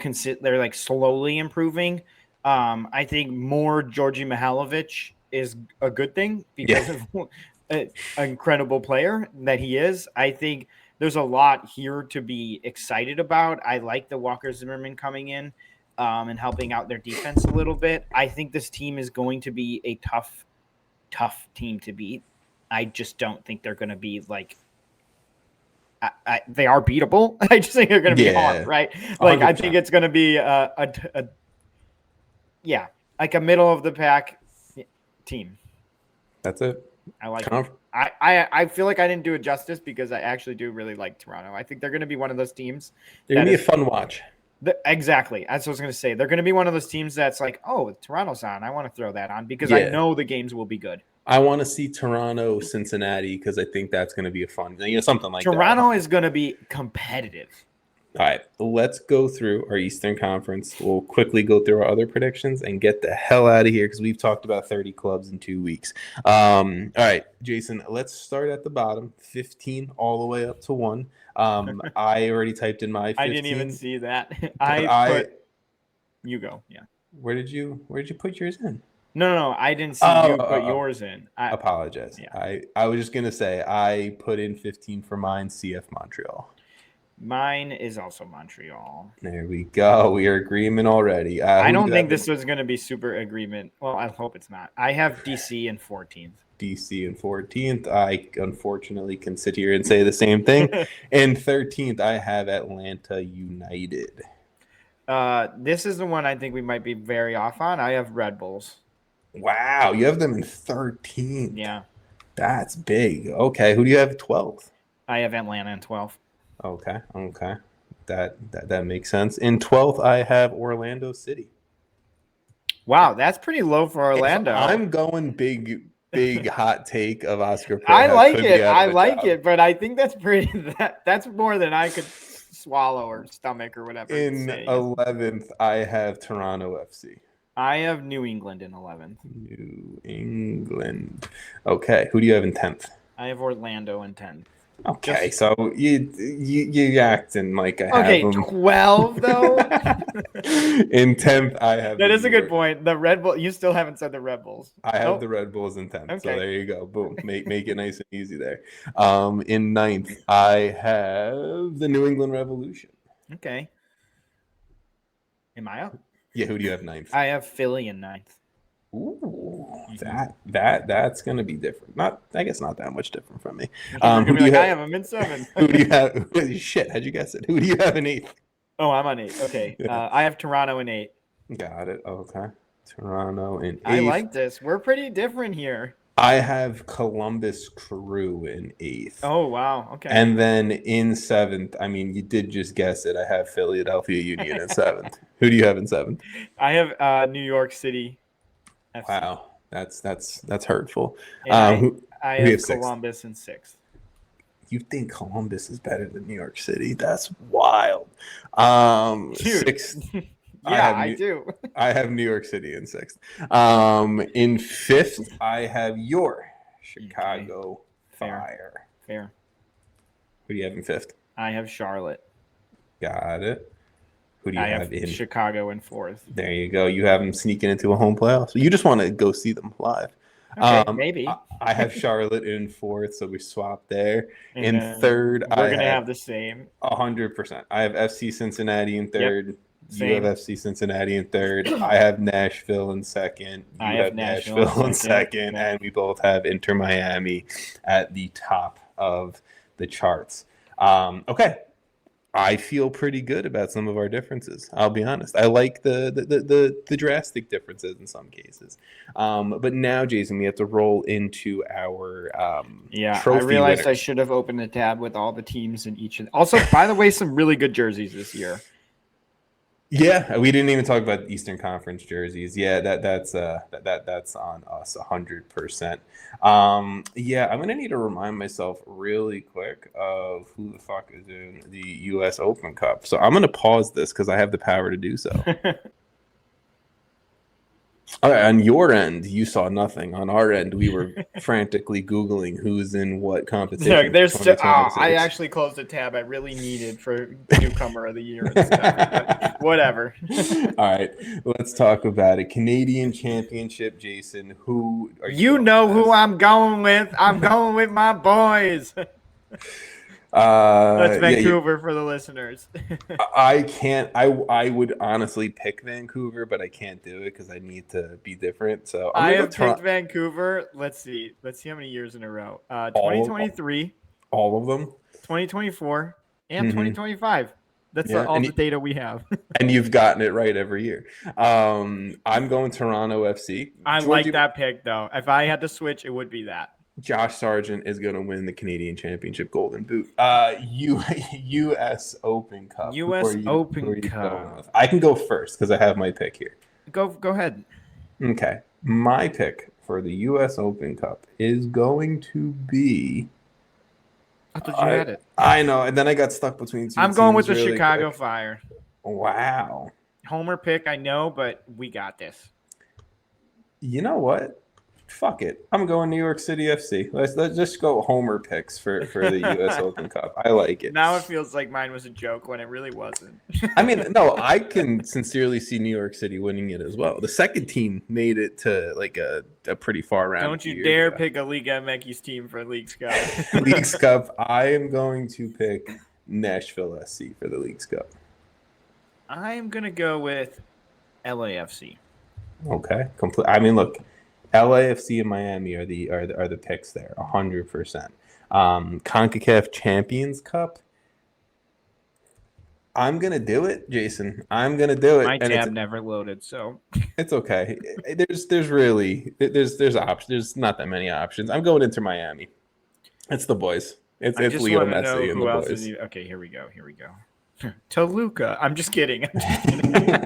like slowly improving. I think more Georgi Mihailovic is a good thing because of an incredible player that he is. I think there's a lot here to be excited about. I like the Walker Zimmerman coming in and helping out their defense a little bit. I think this team is going to be a tough team to beat. I just don't think they're going to be like they are beatable. I just think they're going to be hard, right? Like 100%. I think it's going to be like a middle of the pack team. That's it. I like it. I feel like I didn't do it justice because I actually do really like Toronto. I think they're going to be one of those teams. They're going to be a fun watch. Exactly. That's what I was going to say. They're going to be one of those teams that's like, oh, Toronto's on. I want to throw that on because I Yeah. know the games will be good. I want to see Toronto, Cincinnati, because I think that's going to be a fun, something like that. Toronto is going to be competitive. All right, let's go through our Eastern Conference. We'll quickly go through our other predictions and get the hell out of here because we've talked about 30 clubs in 2 weeks. All right, Jason, let's start at the bottom, 15 all the way up to 1. I already typed in my 15. I didn't even see that. You go. Yeah. Where did you put yours in? No. I didn't see you put yours in. I apologize. Yeah. I was just going to say I put in 15 for mine, CF Montreal. Mine is also Montreal. There we go. We are agreement already. I don't think this was going to be super agreement. Well, I hope it's not. I have DC in 14th. DC in 14th. I unfortunately can sit here and say the same thing. In 13th, I have Atlanta United. This is the one I think we might be very off on. I have Red Bulls. Wow, you have them in 13th. Yeah. That's big. Okay, who do you have 12th? I have Atlanta in 12th. Okay. That makes sense. In 12th, I have Orlando City. Wow, that's pretty low for Orlando. I'm going big hot take of Oscar. I like it, but I think that's that's more than I could swallow or stomach or whatever. In 11th, I have Toronto FC. I have New England in 11th. New England. Okay, who do you have in 10th? I have Orlando in 10th. Okay, so you acting like I have them. 12 though. In 10th, I have. That is a good point. The Red Bull. You still haven't said the Red Bulls. I have the Red Bulls in 10th. Okay. So there you go. Boom. Make it nice and easy there. In 9th, I have the New England Revolution. Okay. Am I up? Yeah. Who do you have 9th? I have Philly in 9th. Ooh, that's gonna be different. I guess not that much different from me. Who do you have? I have them in 7th. Who do you have? Shit, how'd you guess it? Who do you have in 8th? Oh, I'm on 8th. Okay, yeah. I have Toronto in 8th. Got it. Okay, Toronto in 8th. I like this. We're pretty different here. I have Columbus Crew in 8th. Oh wow. Okay. And then in 7th, I mean, you did just guess it. I have Philadelphia Union in 7th. Who do you have in 7th? I have New York City. FC. Wow, that's hurtful. I have Columbus in 6th. You think Columbus is better than New York City? That's wild. 6th. Yeah, I do. I have New York City in 6th. In 5th, I have your Chicago Fire. Fair. Who do you have in 5th? I have Charlotte. Got it. Who do you have in Chicago in 4th? There you go. You have them sneaking into a home playoff. So you just want to go see them live. Okay, maybe. I have Charlotte in 4th, so we swap there. In 3rd, we're going to have the same. 100%. I have FC Cincinnati in 3rd. Yep. You have FC Cincinnati in 3rd. I have Nashville in 2nd. You have Nashville in 2nd. And we both have Inter Miami at the top of the charts. Okay. I feel pretty good about some of our differences. I'll be honest. I like the drastic differences in some cases. But now, Jason, we have to roll into our trophy I realized winners. I should have opened a tab with all the teams in each. Also, by the way, some really good jerseys this year. Yeah, we didn't even talk about Eastern Conference jerseys. Yeah, that's on us 100%. Yeah, I'm gonna need to remind myself really quick of who the fuck is in the U.S. Open Cup. So I'm gonna pause this because I have the power to do so. All right, on your end, you saw nothing. On our end, we were frantically Googling who's in what competition. There's I actually closed a tab I really needed for newcomer of the year and stuff. Whatever. All right, let's talk about it. Canadian Championship, Jason. Who are you know who I'm going with? I'm going with my boys. That's Vancouver for the listeners. I can't. I would honestly pick Vancouver, but I can't do it because I need to be different. So I have picked Vancouver. Let's see how many years in a row. 2023. All of them. 2024 and 2025. That's all the data we have. And you've gotten it right every year. I'm going Toronto FC. I like that pick though. If I had to switch, it would be that. Josh Sargent is going to win the Canadian Championship Golden Boot. U.S. Open Cup. U.S. Who Open are you going Cup. with? I can go first because I have my pick here. Go ahead. Okay. My pick for the U.S. Open Cup is going to be. I thought you had it. I know, and then I got stuck between two. I'm going with teams the really Chicago quick. Fire. Wow. Homer pick, I know, but we got this. You know what? Fuck it. I'm going New York City FC. Let's just go Homer picks for the U.S. Open Cup. I like it. Now it feels like mine was a joke when it really wasn't. I mean, no, I can sincerely see New York City winning it as well. The second team made it to like a pretty far round. Don't you dare pick a Liga MX team for Leagues Cup. Leagues Cup. I am going to pick Nashville SC for the Leagues Cup. I am going to go with LAFC. Okay. I mean, look, LAFC and Miami are the picks there, 100%. CONCACAF Champions Cup. I'm gonna do it, Jason. I'm gonna do it. My tab never loaded, so it's okay. There's options. There's not that many options. I'm going into Miami. It's the boys. It's Leo Messi and the boys. Okay, here we go. Toluca. I'm just kidding.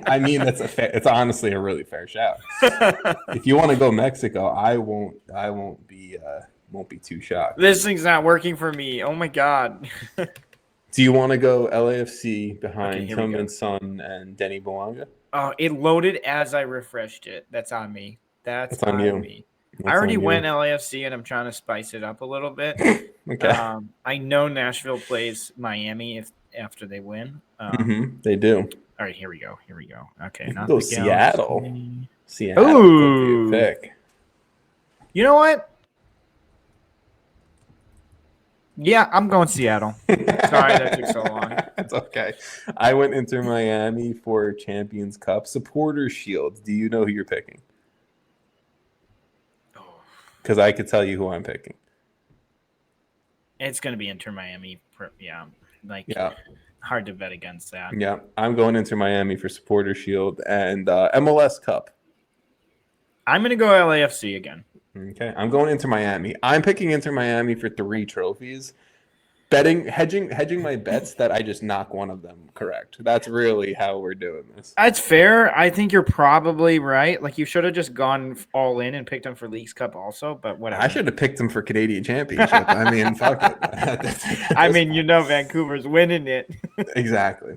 I mean, it's honestly a really fair shout. If you want to go Mexico, I won't be too shocked. This thing's not working for me. Oh my god. Do you want to go LAFC behind Tillman Son and Denny Bouanga? Oh, it loaded as I refreshed it. That's on me. That's on me. That's I already went LAFC, and I'm trying to spice it up a little bit. Okay. I know Nashville plays Miami after they win. They do. All right, here we go. Okay, not go Seattle. Ooh. Pick. You know what? Yeah, I'm going Seattle. Sorry that took so long. It's okay. I went into Miami for Champions Cup Supporters Shield. Do you know who you're picking? Because I could tell you who I'm picking. It's going to be Inter Miami. Yeah. Hard to bet against that. Yeah, I'm going into Miami for Supporters Shield and MLS Cup. I'm going to go LAFC again. Okay, I'm going into Miami. I'm picking Inter Miami for 3 trophies. Hedging my bets that I just knock one of them correct. That's really how we're doing this. That's fair. I think you're probably right. Like, you should have just gone all in and picked them for Leagues Cup also, but whatever. I should have picked them for Canadian Championship. I mean, fuck it. I mean, Vancouver's winning it. Exactly.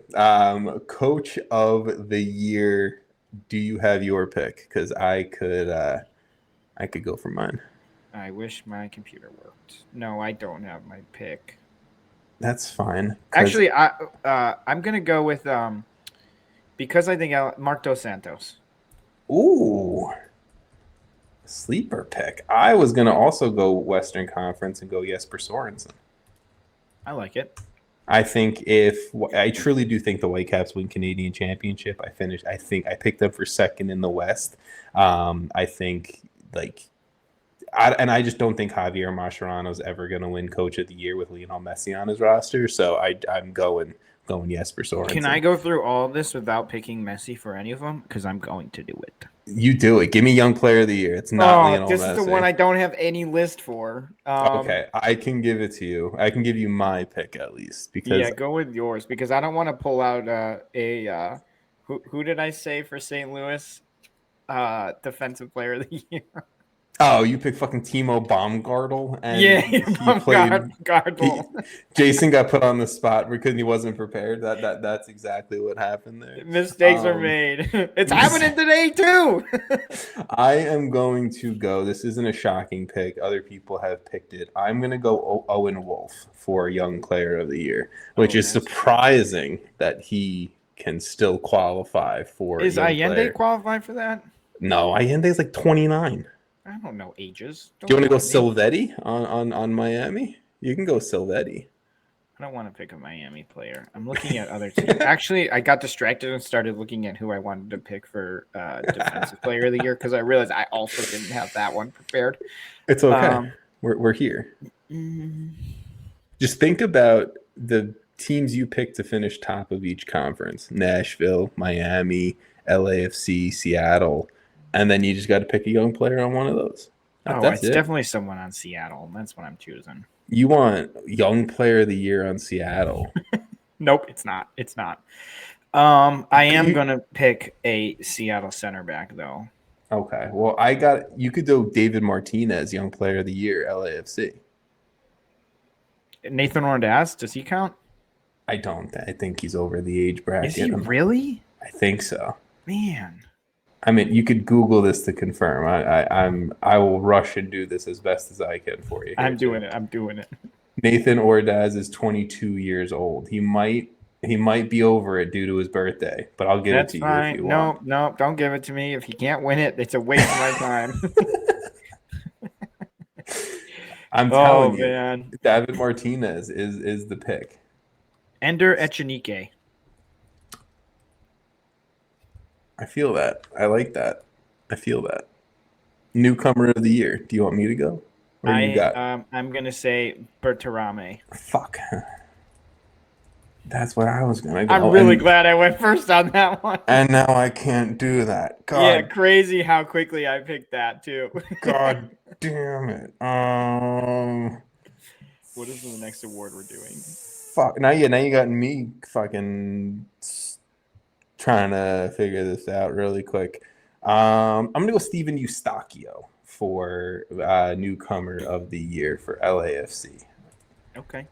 Coach of the year. Do you have your pick? Because I could go for mine. I wish my computer worked. No, I don't have my pick. That's fine. Actually, I'm gonna go with because I think Mark Dos Santos. Ooh, sleeper pick. I was gonna also go Western Conference and go Jesper Sorensen. I like it. I truly do think the Whitecaps win Canadian Championship. I think I picked them for second in the West. I think I just don't think Javier Mascherano is ever going to win Coach of the Year with Lionel Messi on his roster. So I'm going Jesper Sorensen. Can I go through all of this without picking Messi for any of them? Because I'm going to do it. You do it. Give me Young Player of the Year. It's not Lionel Messi. This is the one I don't have any list for. Okay, I can give it to you. I can give you my pick at least. Because go with yours because I don't want to pull out who did I say for St. Louis? Defensive Player of the Year. Oh, you picked fucking Timo Baumgartel, and Baumgartel. Jason got put on the spot because he wasn't prepared. That's exactly what happened there. Mistakes are made. It's happening today too. I am going to go. This isn't a shocking pick. Other people have picked it. I'm going to go Owen Wolf for Young Player of the Year, which is surprising that he can still qualify for. Is Allende qualified for that? No, Allende is like 29. I don't know ages. Do you want to go Silvetti on Miami? You can go Silvetti. I don't want to pick a Miami player. I'm looking at other teams. Actually, I got distracted and started looking at who I wanted to pick for Defensive Player of the Year because I realized I also didn't have that one prepared. It's okay. We're here. Just think about the teams you picked to finish top of each conference. Nashville, Miami, LAFC, Seattle. And then you just got to pick a young player on one of those. Oh, That's it's it. definitely someone on Seattle. That's what I'm choosing. You want young player of the year on Seattle? Nope, it's not. It's not. I am You- gonna pick a Seattle center back though. Okay. Well, you could go David Martinez, young player of the year, LAFC. Nathan Ordaz, does he count? I don't. I think he's over the age bracket. Is he really? I think so. Man. I mean, you could Google this to confirm. I will rush and do this as best as I can for you. I'm doing it. I'm doing it. Nathan Ordaz is 22 years old. He might be over it due to his birthday, but I'll give That's it to fine. you if you want. No, don't give it to me. If he can't win it, it's a waste of my time. I'm telling you, man. David Martinez is the pick. Ender Echenique. I feel that. I like that. I feel that. Newcomer of the year. Do you want me to go? Or you got? I'm gonna say Bertarame. Fuck. That's what I was gonna go. I'm really glad I went first on that one. And now I can't do that. God. Yeah, crazy how quickly I picked that too. God damn it. What is the next award we're doing? Fuck. Now you got me fucking trying to figure this out really quick. I'm gonna go Steven Eustachio for newcomer of the year for LAFC. Okay.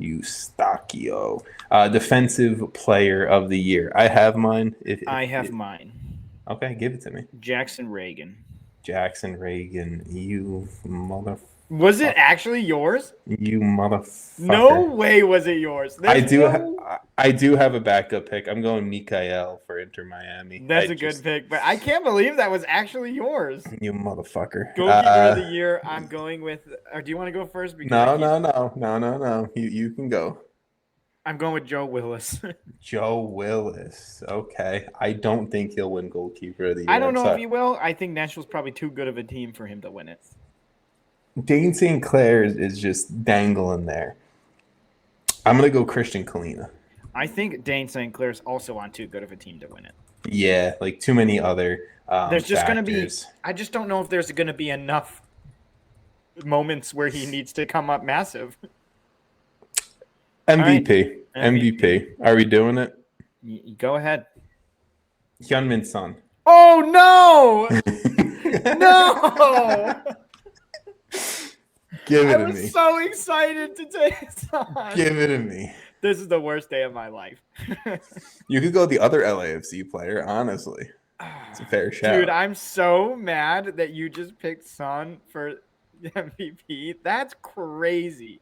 Eustachio, defensive player of the year. I have mine. I have mine. Okay, give it to me. Jackson Reagan. Jackson Reagan, you motherfucker. Was it actually yours? You motherfucker. No way was it yours. I do have a backup pick. I'm going Mikael for Inter Miami. That's a good pick, but I can't believe that was actually yours. You motherfucker. Goalkeeper of the year, I'm going with – or do you want to go first? No. You can go. I'm going with Joe Willis. Joe Willis. Okay. I don't think he'll win goalkeeper of the year. I don't know if he will. I think Nashville's probably too good of a team for him to win it. Dane St. Clair is just dangling there. I'm going to go Christian Kalina. I think Dane St. Clair's also on too good of a team to win it. Yeah, like too many other there's just going to be – factors. I just don't know if there's going to be enough moments where he needs to come up massive. MVP. Right. MVP. Are we doing it? Go ahead. Hyunmin Son. Oh, no! No! Give it I to was me. so excited to take this on. Give it to me. This is the worst day of my life. You could go the other LAFC player, honestly. It's a fair shout. Dude, I'm so mad that you just picked Son for MVP. That's crazy.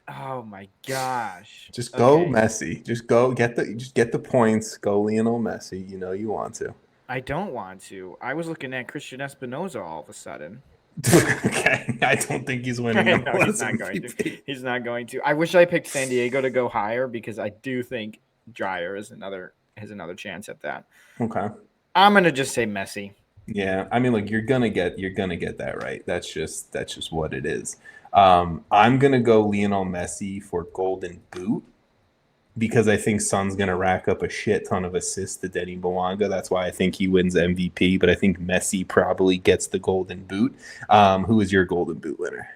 Oh my gosh. Just go Okay. Messi. Just get the points. Go Lionel Messi. You know you want to. I don't want to. I was looking at Christian Espinoza all of a sudden. Okay. I don't think he's winning. No, he's not going to. He's not going to. I wish I picked San Diego to go higher because I do think Dreyer has another chance at that. Okay. I'm gonna just say Messi. Yeah, I mean, look, you're gonna get that right. That's just what it is. I'm gonna go Lionel Messi for Golden Boot because I think Son's gonna rack up a shit ton of assists to Denny Bouanga. That's why I think he wins MVP. But I think Messi probably gets the Golden Boot. Who is your Golden Boot winner?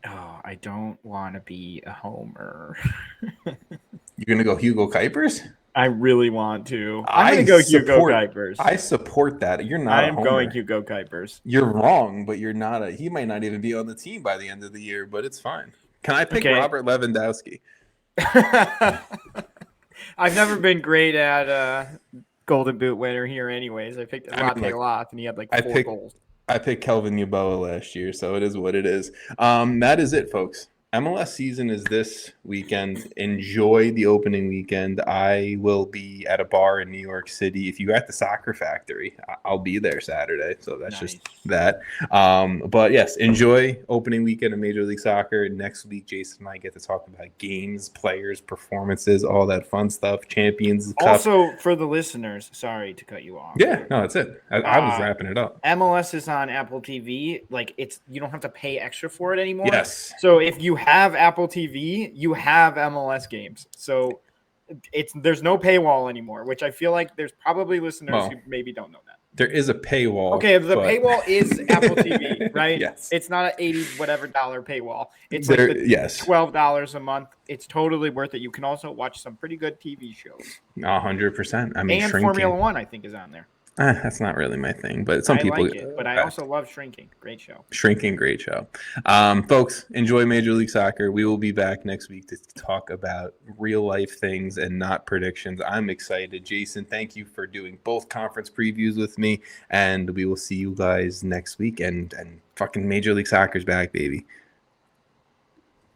Oh, I don't want to be a homer. You're gonna go Hugo Kuipers? I really want to. I'm going to go Hugo Kuipers. I support that. You're not. I am going Hugo Kuipers. You're wrong, but you're not. He might not even be on the team by the end of the year, but it's fine. Can I pick Robert Lewandowski? I've never been great at Golden Boot winner here, anyways. I picked Latte Loth, and he had like 4 goals. I picked Kelvin Yeboah last year, so it is what it is. That is it, folks. MLS season is this weekend. Enjoy the opening weekend. I will be at a bar in New York City. If you're at the Soccer Factory, I'll be there Saturday. So that's just that. But yes, enjoy opening weekend of Major League Soccer. Next week, Jason and I get to talk about games, players, performances, all that fun stuff. Champions Cup. Also, for the listeners, sorry to cut you off. Yeah, no, that's it. I was wrapping it up. MLS is on Apple TV. Like you don't have to pay extra for it anymore. Yes. So if you have Apple TV, you have MLS games. So there's no paywall anymore, which I feel like there's probably listeners Well, who maybe don't know that. There is a paywall. Okay, the but- paywall is Apple TV, right? Yes. It's not an $80 whatever paywall. It's There- like the yes. $12 a month. It's totally worth it. You can also watch some pretty good TV shows. 100%. I mean, And Shrinking. Formula One, I think, is on there. That's not really my thing, but some I people like it, but I also love Shrinking. Great show. Shrinking, great show. Folks, enjoy Major League Soccer. We will be back next week to talk about real life things and not predictions. I'm excited. Jason, thank you for doing both conference previews with me, and we will see you guys next week. And fucking Major League Soccer's back, baby.